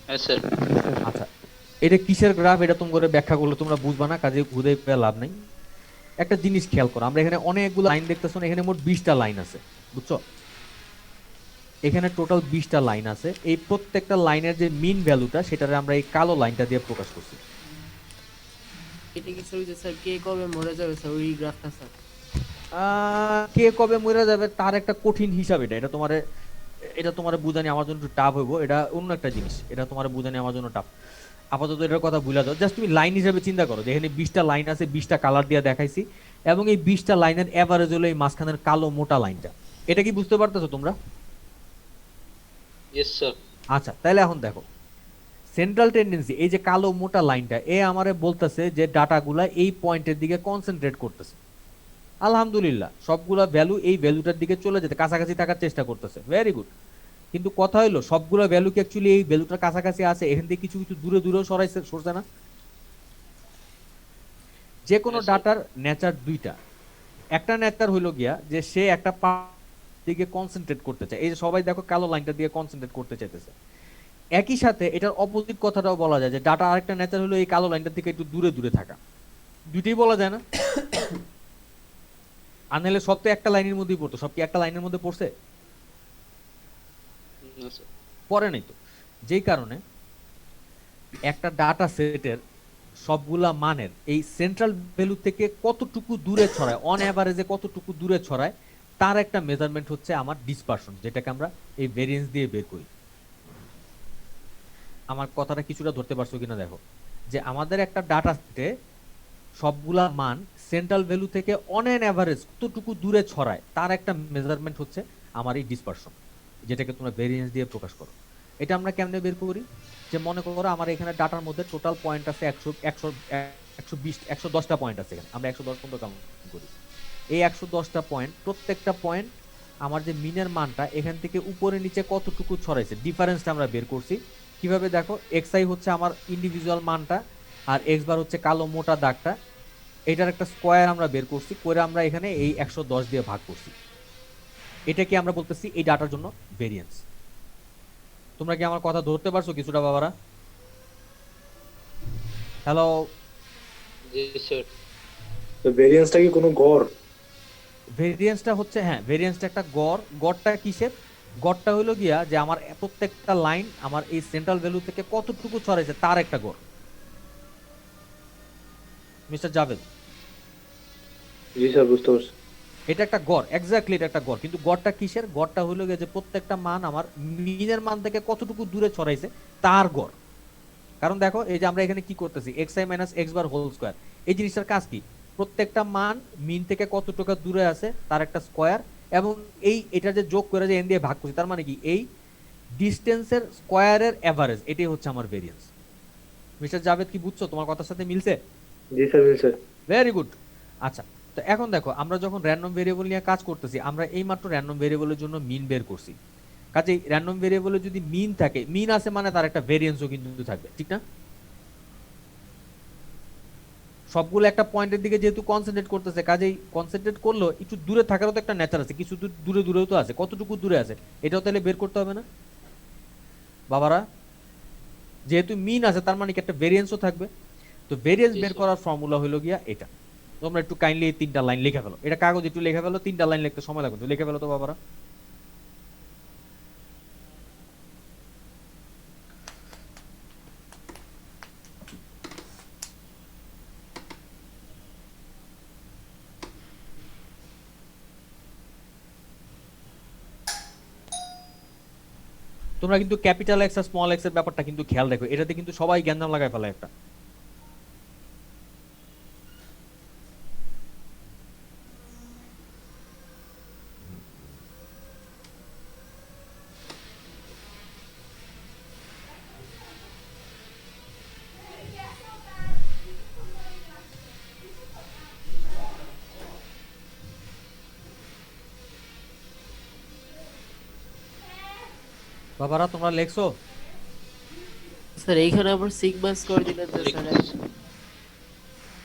হ্যাঁ স্যার। আচ্ছা, এটা কিসের গ্রাফ এটা তোমরা ব্যাখ্যা করলে তোমরা বুঝবা না, কাজে ঘুরে লাভ নাই। একটা জিনিস খেয়াল করো, আমরা এখানে অনেকগুলো লাইন দেখতেছো না, এখানে মোট 20টা লাইন আছে, বুঝছো? এখানে টোটাল 20টা লাইন আছে। এই প্রত্যেকটা লাইনের যে মিন ভ্যালুটা সেটারে আমরা এই কালো লাইনটা দিয়ে প্রকাশ করছি। এটা কি স্যার ওই যে স্যার কে কবে মরে যাবে স্যার ওই গ্রাফটা স্যার? কে কবে মরে যাবে তার একটা কঠিন হিসাব এটা। এটা তোমার বুঝানি আমার জন্য একটু টাফ হইব, এটা অন্য একটা জিনিস, এটা তোমার বুঝানি আমার জন্য টাফ। আপাতত এটার কথা ভুলে যাও, জাস্ট তুমি লাইন হিসাবে চিন্তা করো যে এখানে 20টা লাইন আছে, 20টা কালার দিয়ে দেখাইছি, এবং এই 20টা লাইনের এভারেজ হলো এই মাঝখানের কালো মোটা লাইনটা। এটা কি বুঝতে পারতেছো তোমরা? Yes sir. আচ্ছা, তাহলে এখন দেখো সেন্ট্রাল টেন্ডেন্সি, এই যে কালো মোটা লাইনটা, এ আমারে বলতেছে যে ডাটাগুলা এই পয়েন্টের দিকে কনসেন্ট্রেট করতেছে। আলহামদুলিল্লাহ, সবগুলা ভ্যালু এই ভ্যালুটার দিকে চলে যেতে কাছাকাছি থাকার চেষ্টা করতেছে, ভেরি গুড। কিন্তু কথা হলো সবগুলো ভ্যালু কি অ্যাকচুয়ালি এই ভ্যালুটার কাছাকাছি আছে? এখান থেকে কিছু কিছু দূরে দূরেও সরছে না? যে কোনো Yes, sir. ডাটার নেচার দুইটা। একটা নেচার হইলো গিয়া যে সে একটা দিকে কনসেন্ট্রেট করতে চায়, এই যে সবাই দেখো কালো লাইনটা দিয়ে কনসেন্ট্রেট করতে চাইতেছে। একই সাথে এটার অপোজিট কথাটাও বলা যায় যে ডাটা আরেকটা নেচার হলো এই কালো লাইনটার থেকে একটু দূরে দূরে থাকা। দুইটাই বলা যায় না? আর নাহলে সব তো একটা লাইনের মধ্যেই পড়তো, সব কি একটা লাইনের মধ্যে পড়ছে? না, স্যার। পড়ে নাই তো। যেই কারণে একটা ডাটা সেটের সবগুলা মানের এই সেন্ট্রাল ভ্যালু থেকে কতটুকু দূরে ছড়ায়, অন অ্যাভারেজে কতটুকু দূরে ছড়ায়, তার একটা মেজারমেন্ট হচ্ছে আমার ডিসপারশন, যেটাকে আমরা এই ভেরিয়েন্স দিয়ে বের করি। আমার কথাটা কিছুটা ধরতে পারছো কিনা দেখো, যে আমাদের একটা ডাটা সেটে সবগুলা মান সেন্ট্রাল ভ্যালু থেকে অন অ্যান অ্যাভারেজ কতটুকু দূরে ছড়ায়, তার একটা মেজারমেন্ট হচ্ছে আমার এই ডিসপারশন, যেটাকে তোমরা ভেরিয়েন্স দিয়ে প্রকাশ করো। এটা আমরা কেমনে বের করি? যে মনে করো আমার এখানে ডাটার মধ্যে টোটাল পয়েন্ট আছে 110টা পয়েন্ট আছে, এখানে আমরা 110 পর্যন্ত কাউন্ট করি। এই 110টা পয়েন্ট, প্রত্যেকটা পয়েন্ট আমার যে মিনের মানটা এখান থেকে উপরে নিচে কতটুকু ছড়াইছে, ডিফারেন্সটা আমরা বের করছি। কিভাবে দেখো, এক্সআই হচ্ছে আমার ইন্ডিভিজুয়াল মানটা, আর এক্স বার হচ্ছে কালো মোটা দাগটা, এটার একটা স্কোয়ার আমরা বের করছি, করে আমরা এখানে এই 110 দিয়ে ভাগ করছি। এটাকে আমরা বলতেছি এই ডাটার জন্য ভেরিয়েন্স। তোমরা কি আমার কথা ধরতে পারছো কিছুটা বাবারা? হ্যালো? জি স্যার। তো ভেরিয়েন্সটা কি কোনো গড়? ভেরিয়েন্সটা হচ্ছে, হ্যাঁ ভেরিয়েন্সটা একটা গড়। গড়টা কিসের? গড়টা হলো গিয়া যে আমার প্রত্যেকটা লাইন আমার এই সেন্ট্রাল ভ্যালু থেকে কতটুকু ছড়াইছে তার একটা গড়। মিস্টার জাভেদ, জি স্যার, বুঝতে পারছি। এটা একটা গড়, এক্স্যাক্টলি এটা একটা গড়। কিন্তু গড়টা কিসের? গড়টা হলো গিয়ে যে প্রত্যেকটা মান আমার মিনের মান থেকে কতটুকু দূরে ছড়াইছে তার গড়। কারণ দেখো এই যে আমরা এখানে কি করতেছি, X I minus X bar whole square, এই জিনিসটার কাজ কি? প্রত্যেকটা মান মিন থেকে কতটুকু দূরে আছে তার একটা স্কোয়ার, এবং এটা যে যোগ করে যে এন দিয়ে ভাগ করছি, তার মানে কি এই ডিস্টেন্সের স্কোয়ারের এভারেজ, এটাই হচ্ছে আমার ভেরিয়েন্স। মিস্টার জাভেদ কি বুঝছো? তোমার কথার সাথে মিলছে? জি স্যার, মিলছে। Very good. আচ্ছা, তো এখন দেখো আমরা যখন র্যান্ডম ভেরিয়েবল নিয়ে কাজ করতেছি, আমরা এইমাত্র র্যান্ডম ভেরিয়েবলের জন্য মিন বের করছি। কাজেই র্যান্ডম ভেরিয়েবলে যদি মিন থাকে, মিন আছে মানে তার একটা ভেরিয়েন্সও কিন্তু থাকবে, ঠিক না? সবগুলো একটা পয়েন্টের দিকে যেহেতু কনসেন্ট্রেট করতেছে, কাজেই কনসেন্ট্রেট করলো একটু দূরে থাকারও তো একটা নেচার আছে, কিছু দূরে দূরেও তো আছে, কতটুকু দূরে আছে এটাও তাহলে বের করতে হবে না বাবারা? যেহেতু মিন আছে তার মানে কি একটা ভেরিয়েন্সও থাকবে। তো ভেরিয়েন্স বের করার ফর্মুলা হলো গিয়া এটা। তোমরা একটু কাইন্ডলি এই 3টা লাইন লিখে ফেলো, এটা কাগজ একটু লিখে ফেলো, 3টা লাইন লিখতে সময় লাগবে, তো লিখে ফেলো তো বাবারা। তোমরা কিন্তু ক্যাপিটাল এক্স আর স্মল এক্স এর ব্যাপারটা কিন্তু খেয়াল রাখো, এটাতে কিন্তু সবাই জ্ঞান লাগায় ফেলে একটা। বাবারা তোমরা লেখছো? স্যার এইখানে আবার সিগমা স্কোয়ার দিলেন যে স্যার।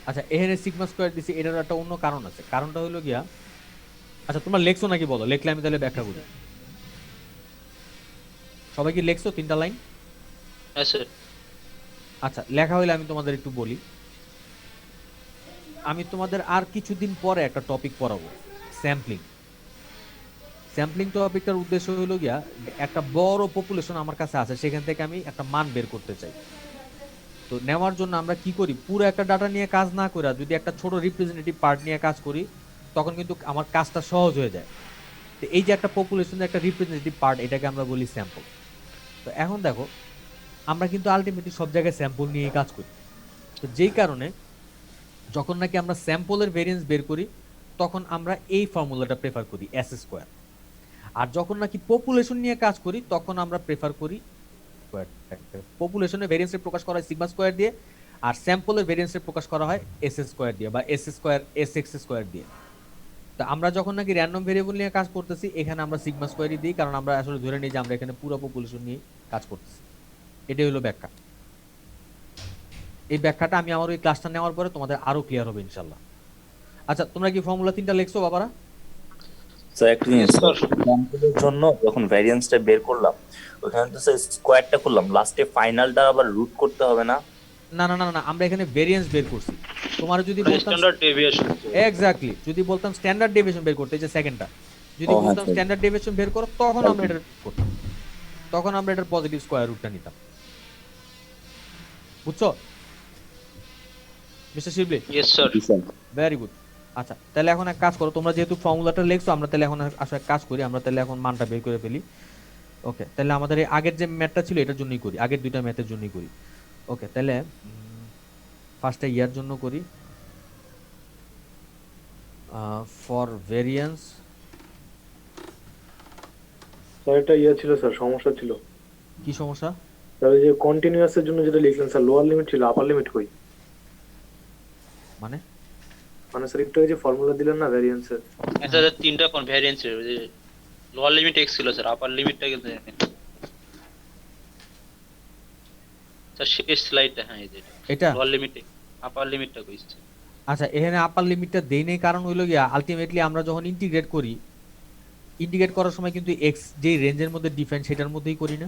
আচ্ছা, এখানে সিগমা স্কয়ার দিছি, এটার একটা অন্য কারণ আছে। কারণটা হলো গিয়া, আচ্ছা তোমরা লেখছো নাকি বলো, লেখলে আমি তাহলে ব্যাখ্যা করি। সবাই কি লেখছো 3টা লাইন? হ্যাঁ স্যার। আচ্ছা, লেখা হইলে আমি তোমাদের একটু বলি। আমি তোমাদের আর কিছুদিন পরে একটা টপিক পড়াবো, স্যাম্পলিং। স্যাম্পলিং টপিকটার উদ্দেশ্য হলো গিয়া, একটা বড় পপুলেশন আমার কাছে আছে, সেখান থেকে আমি একটা মান বের করতে চাই। তো নেওয়ার জন্য আমরা কি করি, পুরো একটা ডাটা নিয়ে কাজ না করে যদি একটা ছোট রিপ্রেজেন্টেটিভ পার্ট নিয়ে কাজ করি, তখন কিন্তু আমার কাজটা সহজ হয়ে যায়। তো এই যে একটা পপুলেশনের একটা রিপ্রেজেন্টেটিভ পার্ট, এটাকে আমরা বলি স্যাম্পল। তো এখন দেখো আমরা কিন্তু আলটিমেটলি সব জায়গায় স্যাম্পল নিয়েই কাজ করি। তো যেই কারণে যখন নাকি আমরা স্যাম্পলের ভেরিয়েন্স বের করি, তখন আমরা এই ফর্মুলাটা প্রেফার করি, এস স্কোয়ার। আর যখন নাকি পপুলেশন নিয়ে কাজ করি, তখন আমরা প্রেফার করি পপুলেশনের ভেরিয়েন্সের প্রকাশ করা হয় সিগমা স্কোয়ার দিয়ে, আর স্যাম্পলের ভেরিয়েন্সের প্রকাশ করা হয় এস স্কোয়ার দিয়ে, বা S square S x square দিয়ে। তো আমরা যখন নাকি র্যান্ডম ভেরিয়েবল নিয়ে কাজ করতেছি, এখানে আমরা সিগমা স্কোয়ারই দিই, কারণ আমরা আসলে ধরে নিই যে আমরা এখানে পুরো পপুলেশন নিয়ে কাজ করতেছি। এটাই হলো ব্যাখ্যা। এই ব্যাখ্যাটা আমি আমার ওই ক্লাসটা নেওয়ার পরে তোমাদের আরো ক্লিয়ার হবে ইনশাল্লাহ। আচ্ছা তোমরা কি ফর্মুলা 3টা লিখছো বাবারা? স্যার একটা জিনিস এর জন্য যখন ভ্যারিয়েন্সটা বের করলাম ওখানে তো স্যার স্কোয়ারটা করলাম, লাস্টে ফাইনালটা আবার রুট করতে হবে না? না না না না, আমরা এখানে ভেরিয়েন্স বের করছি। তোমার যদি বলতাম স্ট্যান্ডার্ড ডেভিয়েশন। এক্স্যাক্টলি, যদি বলতাম স্ট্যান্ডার্ড ডেভিয়েশন বের করতে, এই যে সেকেন্ডটা যদি হ্যাঁ, বলতাম স্যার। স্ট্যান্ডার্ড ডেভিয়েশন বের করো, তখন আমরা এটা করতাম, তখন আমরা এটার পজিটিভ স্কয়ার রুটটা নিতাম। বুঝছো mister Shibli? Yes sir. Very good. আচ্ছা তাহলে এখন এক কাজ করো, তোমরা যেহেতু ফর্মুলাটা লিখছো, আমরা তাহলে এখন আসলে এক কাজ করি, আমরা তাহলে এখন মানটা বের করে ফেলি। ওকে, তাহলে আমাদের এই আগের যে ম্যাথটা ছিল এটার জন্যই করি, আগের দুইটা ম্যাথের জন্যই করি। ওকে, তাহলে ফার্স্টে ইয়ার জন্য করি। ফর ভেরিয়েন্স স্যার একটা ইয়ে ছিল স্যার, সমস্যা ছিল কি সমস্যা? স্যার। ওই যে কন্টিনিউয়াস এর জন্য যেটা লিখলেন স্যার, লোয়ার লিমিট ছিল, আপার লিমিট কই? মানে মানে স্যার একটু আগে যে ফর্মুলা দিলেন না ভ্যারিয়েন্সের, স্যার তিনটা কোন ভ্যারিয়েন্স এর যে লোয়ার লিমিট x ছিল স্যার, আপার লিমিটটা কিন্তু স্যার শেষ স্লাইডটা, হ্যাঁ এই যে এটা লোয়ার লিমিট আপার লিমিটটা কইছে। আচ্ছা, এখানে আপার লিমিটটা দেই নাই, কারণ হইলো গিয়া আলটিমেটলি আমরা যখন ইন্টিগ্রেট করি, ইন্টিগ্রেট করার সময় কিন্তু এক্স যে রেঞ্জের মধ্যে ডিফাইন সেটার মধ্যেই করি না।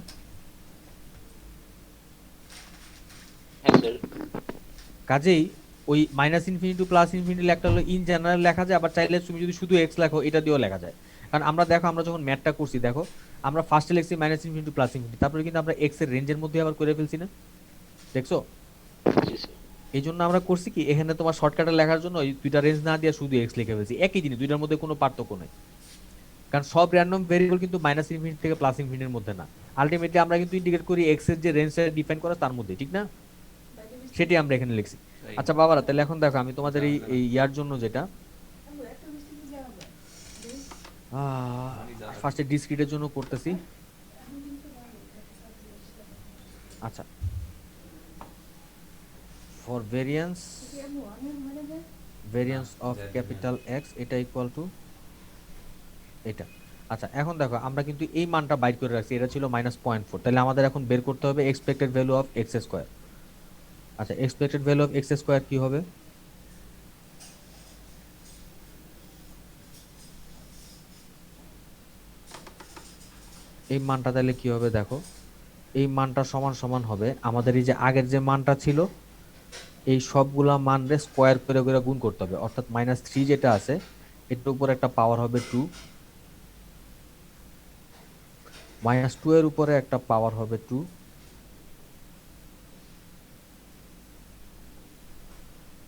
হ্যাঁ স্যার। কাজেই ওই minus infinity two plus infinity লেখা হলো ইন জেনারেল লেখা যায়, আবার চাইলে তুমি যদি শুধু এক্স লেখো এটা দিয়েও লেখা যায়। কারণ আমরা দেখো, আমরা যখন ম্যাথটা করছি দেখো, আমরা ফার্স্টে লিখছি minus infinity two plus infinity, তারপরে কিন্তু আমরা এক্স এর রেঞ্জের মধ্যে আবার করে ফেলছি না, দেখছো? জি স্যার। এই জন্য আমরা করছি কি, এখানে তোমার শর্টকাটে লেখার জন্য ওই দুইটা রেঞ্জ না দিয়ে শুধু এক্স লিখে ফেলছি, একই জিনিস, দুইটার মধ্যে কোনো পার্থক্য নেই। কারণ সব র্যান্ডম ভেরিয়েবল কিন্তু মাইনাস ইনফিনিটি থেকে প্লাস ইনফিনিটির মধ্যে না, আলটিমেটলি আমরা কিন্তু ইন্টিগ্রেট করি এক্স এর যে রেঞ্জটা ডিফাইন করা তার মধ্যে, ঠিক না? সেটাই আমরা এখানে লিখছি। আচ্ছা বাবারা, তাহলে এখন দেখো আমি তোমাদের এই ইয়ার জন্য যেটা ফার্স্টে ডিসক্রিটের জন্য করতেছি। আচ্ছা, for variance of capital x এটা ইকুয়াল টু এটা। আচ্ছা এখন দেখো, আমরা কিন্তু এই মানটা বাইর করে রাখছি, এটা ছিল -0.4, তাহলে আমাদের এখন বের করতে হবে expected value of X square. আচ্ছা, expected value of X square কি হবে? এই মানটা তাহলে কি হবে দেখো, এই মানটা সমান সমান হবে আমাদের এই যে আগের যে মানটা ছিল, এই সবগুলা মান রে স্কয়ার করে করে গুণ করতে হবে, অর্থাৎ -3 যেটা আছে এটার উপর একটা পাওয়ার হবে 2, -2 এর উপরে একটা পাওয়ার হবে 2,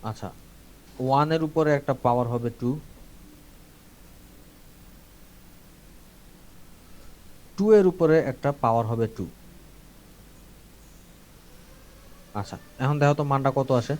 আচ্ছা 1 এর উপরে একটা পাওয়ার হবে 2, 2 এর উপরে একটা পাওয়ার হবে 2। আচ্ছা এখন দেখো তো মানটা কত আসে।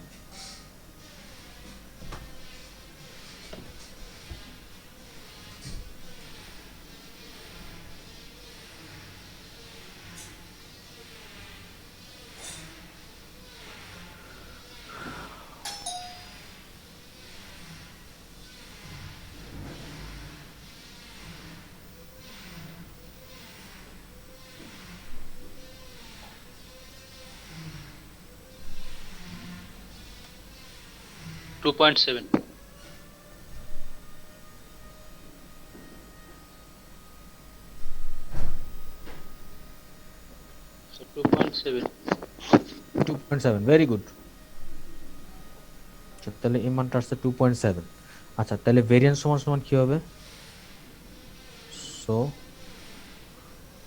টু 2.7। So 2.7। 2.7, very good. তাহলে এই মানটা আসছে 2.7। আচ্ছা তাহলে ভেরিয়েন্স সমান সমান কি হবে? সো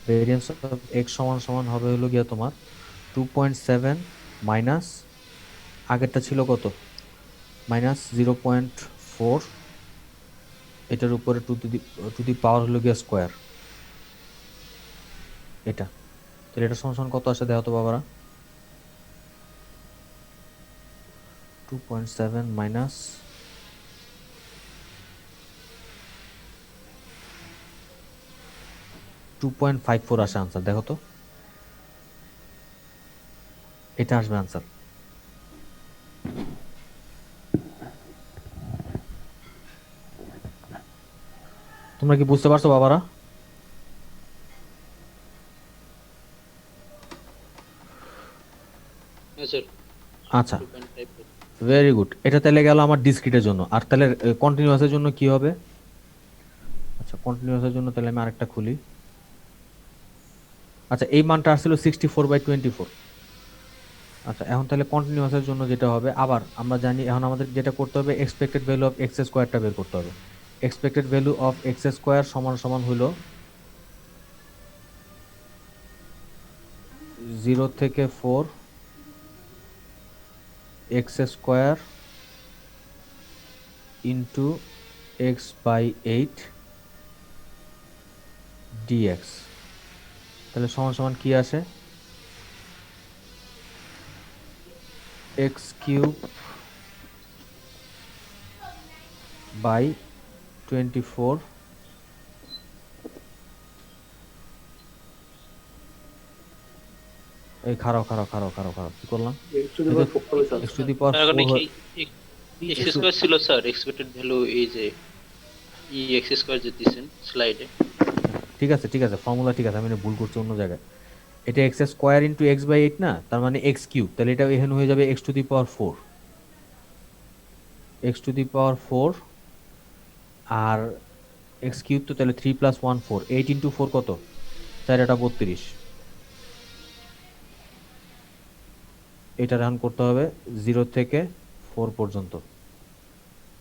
ভেরিয়েন্স অফ x সমান সমান হবে হলো গিয়া তোমার 2.7 মাইনাস আগেরটা ছিল কত, -0.4, এটার উপরে টু দি পাওয়ার হলো গিয়া স্কয়ার, এটা। তাহলে এটা সমান সমান কত আসে দেখো তো বাবারা? 2.7 মাইনাস 2.54 আসে আনসার, দেখো তো এটা আসবে আনসার। তোমরা কি বুঝতে পারছো বাবারা? হ্যাঁ স্যার। আচ্ছা, 2.5 ভেরি গুড। এটা তাহলে গেল আমার ডিসক্রিটের জন্য। আর তাহলে কন্টিনিউয়াসের জন্য কি হবে? আচ্ছা, কন্টিনিউয়াসের জন্য তাহলে আমি আরেকটা খুলি। আচ্ছা, এই মানটা আসছিল 64/24। আচ্ছা, এখন তাহলে কন্টিনিউয়াসের জন্য যেটা হবে, আবার আমরা জানি এখন আমাদের যেটা করতে হবে, এক্সপেক্টেড ভ্যালু অফ এক্স স্কোয়ারটা বের করতে হবে। Expected value of x square সমান সমান হলো 0 থেকে 4 x square into x/8 dx। তাহলে সমান সমান কি আসে? x³ বাই 24 এই খারাপ কি করলাম? x টু দি পাওয়ার 4 হবে sir. x to the power sir এখানে 4 কি এক্স স্কোয়ার ছিল স্যার? এক্সপেক্টেড ভ্যালু এই যে এক্স স্কোয়ার যে দিছেন স্লাইডে। ঠিক আছে ফর্মুলা ঠিক আছে, আমি এটা ভুল করছি অন্য জায়গায়। এটা এক্স স্কোয়ার ইন্টু x/8 না, তার মানে x³ তাহলে এটা এখানে হয়ে যাবে x to the power 4, x to the power 4 আর x³ তো তাহলে 3 + 1 4, 8 ইন্টু 4 কত? 4 এটা 32। এটা রান করতে হবে 0 থেকে 4 পর্যন্ত।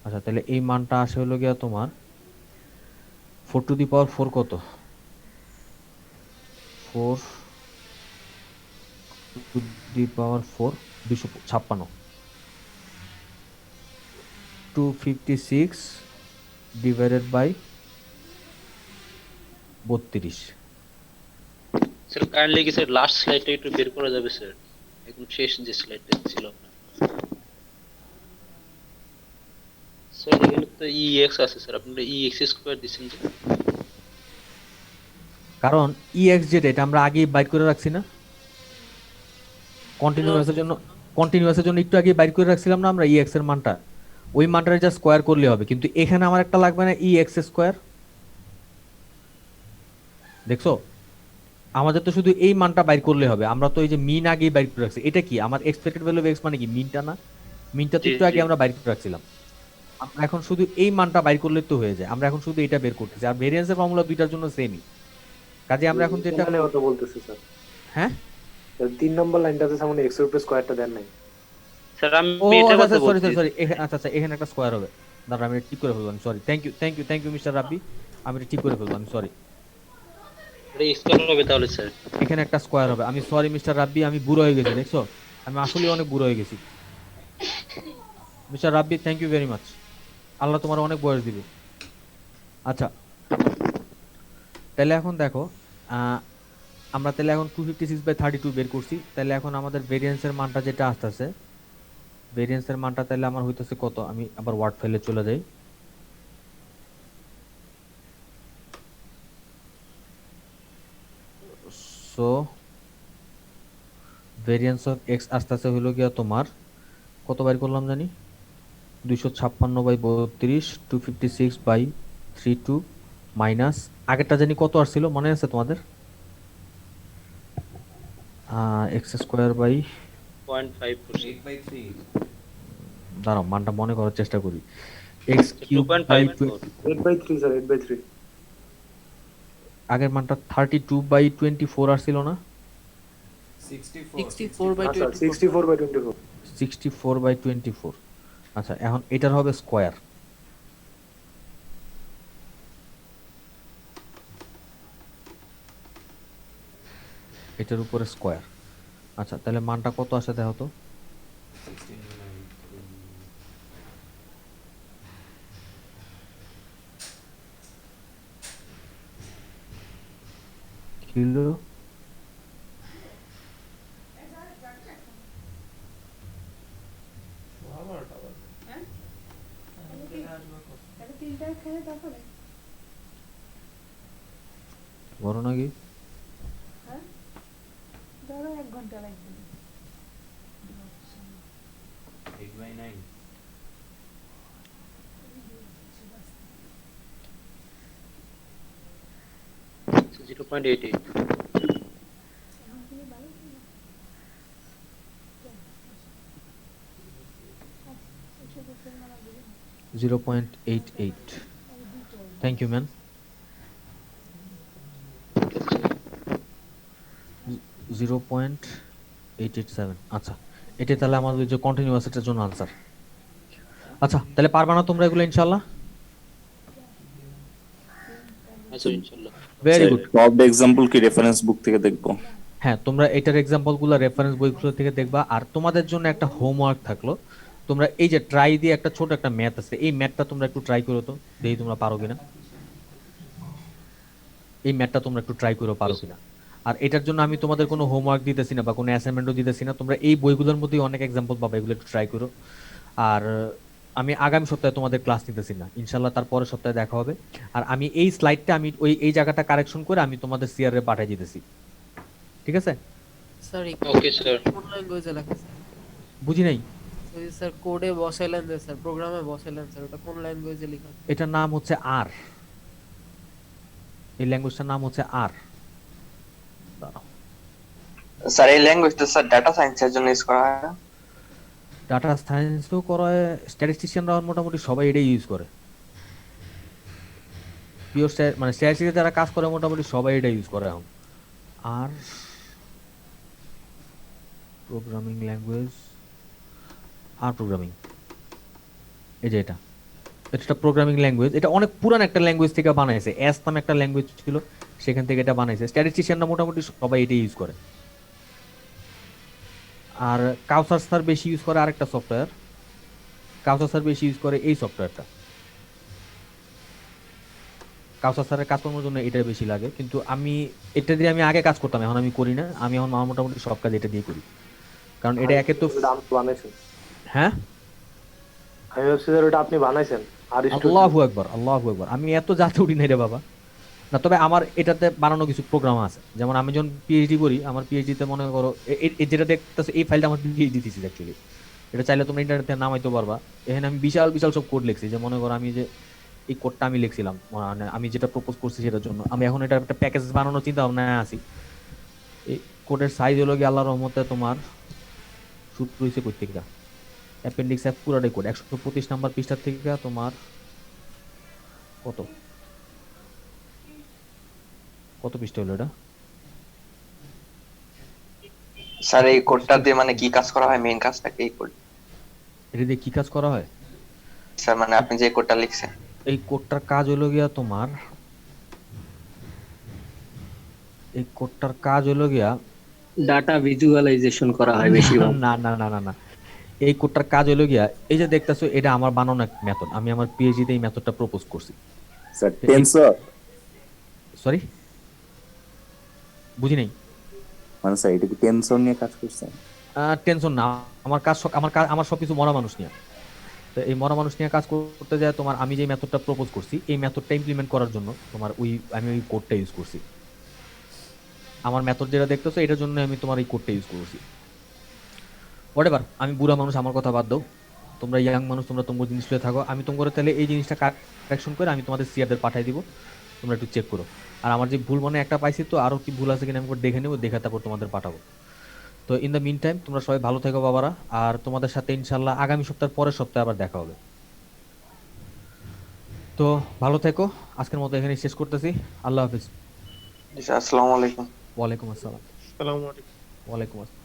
আচ্ছা, তাহলে এই মানটা আসে হলো গিয়া তোমার 4 টু দি পাওয়ার 4 কত? 4 to the power 4 256, 256 divided by 32। Sir kindly কি স্যার লাস্ট স্লাইডটা একটু বের করা যাবে স্যার? একদম শেষ যে স্লাইডটা ছিল আপনার। স্যার এখানে তো ex আছে স্যার, আপনারা ex স্কয়ার দিছেন যে। কারণ ex যেটা এটা আমরা আগেই বাইর করে রাখছি না, কন্টিনিউয়াসের জন্য একটু আগে বাইর করে রাখছিলাম না আমরা ex এর মানটা, ওই মানটা জাস্ট স্কয়ার করলে হবে। কিন্তু এখানে আমার একটা লাগবে না ex স্কয়ার? দেখছো, আমাদের তো শুধু এই মানটা বাইর করলে হবে। আমরা তো এই যে মিন আগেই বাইর করে রাখছি। এটা কি আমার এক্সপেক্টেড ভ্যালু অফ x মানে কি মিনটা না? মিনটা তো জি, একটু আগে জি। আমরা বাইর করে রাখছিলাম। আমরা এখন শুধু এই মানটা বাইর করলে তো হয়ে যায়। আমরা এখন শুধু এটা বের করতেছি, আর ভেরিয়েন্সের ফর্মুলা দুইটার জন্য সেমই। কাজে আমরা এখন যেটা এখানে কথা বলতেছি স্যার। হ্যাঁ 3 নম্বর লাইনটাতে সামনে x এর উপরে স্কয়ারটা দেন নাই। স্যার ও আমি এটা আচ্ছা কথা সরি বলছি। সরি আচ্ছা এখানে একটা স্কয়ার হবে। দাঁড়া আমি এটা ঠিক করে ফেলবো, আমি সরি। থ্যাংক ইউ মিস্টার রাব্বি, আমি এটা ঠিক করে ফেলবো, আমি সরি। এটা স্কয়ার হবে তাহলে স্যার। এখানে একটা স্কয়ার হবে। আমি সরি মিস্টার রাব্বি, আমি বুড়ো হয়ে গেছি, দেখছো আমি আসলে অনেক বুড়ো হয়ে গেছি। Mister Rabbi thank you very much, Allah তোমার অনেক বয়স দিবে। আচ্ছা, তাহলে এখন দেখো আমরা তাহলে এখন 256/32 বের করছি। তাহলে এখন আমাদের ভেরিয়েন্সের মানটা যেটা আসতেছে, ভেরিয়েন্সের মানটা তাহলে আমার হইতেছে কত? আমি আবার ওয়ার্ড ফাইলে চলে যাই। সো ভেরিয়েন্স অফ এক্স আসতেছে হইলো গিয়া তোমার কত বাইর করলাম জানি? 256/32, 256/32 মাইনাস আগেরটা জানি কত আসছিল মনে আছে তোমাদের? X square by 0.5%। দাঁড়াও মানটা মনে করার চেষ্টা করি। X cube by 2.54। 8/3 স্যার, 8/3। আগের মানটা 32/24 আসছিল না? 64/24। 64/24। 64/24। আচ্ছা, এখন এটার হবে স্কোয়ার। এটার উপরে স্কোয়ার। আচ্ছা, তাহলে মানটা কত আসে দেখো তো? কিলো বড় নাকি? ধরো 1 ঘন্টা লাগবে। 0.88। 0.88. Thank you man. 0.887। আচ্ছা, এটা তাহলে আমাদের যে কন্টিনিউয়াস এটার জন্য আনসার। আচ্ছা, তাহলে পারবা না তোমরা এগুলো ইনশাআল্লাহ? আচ্ছা ইনশাআল্লাহ। Very good. টপ এক্সাম্পল কি রেফারেন্স বুক থেকে দেখবো? হ্যাঁ, তোমরা এটার এক্সাম্পলগুলো রেফারেন্স বইগুলো থেকে দেখবা। আর তোমাদের জন্য একটা হোমওয়ার্ক থাকলো, তোমরা এই যে ট্রাই দিয়ে একটা ছোট একটা ম্যাথ আছে, এই ম্যাথটা তোমরা একটু ট্রাই করো তো, দেখি তোমরা পারো কিনা। এই ম্যাথটা তোমরা একটু ট্রাই করো পারো কিনা। আর এটার জন্য আমি তোমাদের কোনো হোমওয়ার্ক দিতেছি না বা কোনো অ্যাসাইনমেন্টও দিতেছি না, তোমরা এই বইগুলোর মধ্যেই অনেক এক্সাম্পল পাবে, এগুলো একটু ট্রাই করো। আর আমি আগামী সপ্তাহে তোমাদের ক্লাস নিতেছি না, ইনশাল্লাহ তার পরের সপ্তাহে দেখা হবে। আর আমি এই স্লাইডটা আমি এই জায়গাটা কারেকশন করে আমি তোমাদের সিআরএ পাঠিয়ে দিতেছি, ঠিক আছে? Sir okay sir. কোন ল্যাঙ্গুয়েজে লেখা স্যার? বুঝি নাই। স্যার কোডে বসাইলেন যে স্যার, প্রোগ্রামে বসাইলেন স্যার, ওটা কোন ল্যাঙ্গুয়েজে লেখা? এটার নাম হচ্ছে আর, এই ল্যাঙ্গুয়েজটার নাম হচ্ছে আর। স্যার এই ল্যাঙ্গুয়েজটা স্যার ডাটা সায়েন্সের জন্য ইউজ করা হয়। ডাটা সায়েন্সও করা হয়, স্ট্যাটিস্টিশিয়ানরা মোটামুটি সবাই এটাই ইউজ করে। পিওর মানে স্ট্যাটিস্টিক্সে যারা কাজ করে মোটামুটি সবাই এটা ইউজ করে এখন। আর প্রোগ্রামিং ল্যাঙ্গুয়েজ, আর প্রোগ্রামিং, এই যে এটা একটা প্রোগ্রামিং ল্যাঙ্গুয়েজ, এটা অনেক পুরান একটা ল্যাঙ্গুয়েজ থেকে বানাইছে, এস নামে একটা ল্যাঙ্গুয়েজ ছিল সেখান থেকে এটা বানাইছে। স্ট্যাটিস্টিশিয়ানরা মোটামুটি সবাই এটা ইউজ করে। আর কাউসার স্যার বেশি ইউজ করে আরেকটা সফটওয়্যার, কাউসার স্যার বেশি ইউজ করে এই সফটওয়্যারটা। কাউসার স্যারের কাজকর্মের জন্য এটা বেশি লাগে, কিন্তু আমি এটা দিয়ে আমি আগে কাজ করতাম, এখন আমি করি না। আমি এখন মোটামুটি সব কাজ এটা দিয়ে করি, কারণ এটা একে তো বানাইছেন। হ্যাঁ, আমি ভাবছি স্যার ওটা আপনি বানাইছেন। আর আল্লাহু আকবার, আল্লাহু আকবার। আমি এত জাতে উঠি নাই রে বাবা। না, তবে আমার এটাতে বানানো কিছু প্রোগ্রাম আছে, যেমন আমি যখন পিএইচডি করি, আমার পিএইচডিতে মনে করো যেটা দেখতেছো এই ফাইলটা আমার পিএইচডি থিসিস অ্যাকচুয়ালি। এটা চাইলে তোমরা ইন্টারনেটে নামাইতে পারবা। এখানে আমি বিশাল বিশাল সব কোড লিখছি, যে মনে করো আমি যে এই কোডটা আমি লিখছিলাম, মানে আমি যেটা প্রপোজ করছি সেটার জন্য আমি এখন এটা একটা প্যাকেজ বানানোর চিন্তা ভাবনায় আছি। এই কোডের সাইজ হলো গিয়ে আল্লাহর রহমতে তোমার শুরু হয়েছে কই থেকে, অ্যাপেন্ডিক্স এফ পুরাটাই কোড 125 নাম্বার পৃষ্ঠা থেকে তোমার কত কত পৃষ্ঠা হলো এটা? স্যার এই কোডটা দিয়ে মানে কি কাজ করা হয়, মেইন কাজটা কি? এই কোড এটা দিয়ে কি কাজ করা হয় স্যার? মানে আপনি যে কোডটা লিখছেন, এই কোডটার কাজ হলো গিয়া তোমার, এই কোডটার কাজ হলো গিয়া ডাটা ভিজুয়ালাইজেশন করা হয় বেশিরভাগ। না না না না না, এই কোডটার কাজ হলো গিয়া এই যে দেখতেছো, এটা আমার বানানো এক মেথড, আমি আমার পিএইচডি তে এই মেথডটা প্রপোজ করছি। স্যার টেনসর, সরি বুঝি নাই। মানে স্যার এটা কি টেনসর নিয়ে কাজ করছেন? টেনশন না, আমার কাজ আমার সবকিছু মরা মানুষ নিয়ে। তো এই মরা মানুষ নিয়ে কাজ করতে যায় তোমার, আমি যে মেথডটা প্রপোজ করছি এই মেথডটা ইমপ্লিমেন্ট করার জন্য তোমার আমি ওই কোডটা ইউজ করছি। আমার মেথড যেটা দেখতেছো এটার জন্য আমি তোমার এই কোডটা ইউজ করছি। হোয়াটএভার, আমি বুড়া মানুষ, আমার কথা বাদ দাও। তোমরা ইয়াং মানুষ, তোমরা তোমার জিনিসগুলো থাকো। আমি তোমার তাহলে এই জিনিসটা কারেকশন করে আমি তোমাদের সিআরদের পাঠিয়ে দিব, তোমরা একটু চেক করো। আর আমার যে ভুল মনে একটা পাইছি, তো আরও কি ভুল আছে কিনা আমি দেখে নেবো, দেখে তারপর তোমাদের পাঠাবো। তো ইন দ্য মিন টাইম তোমরা সবাই ভালো থেকো বাবারা, আর তোমাদের সাথে ইনশাল্লাহ আগামী সপ্তাহের পরের সপ্তাহে আবার দেখা হবে। তো ভালো থেকো, আজকের মতো এখানে শেষ করতেছি। আল্লাহ হাফিজ। আসসালামু আলাইকুম। ওয়ালাইকুম আসসালাম। আসসালামু আলাইকুম। ওয়ালাইকুম আসসালাম।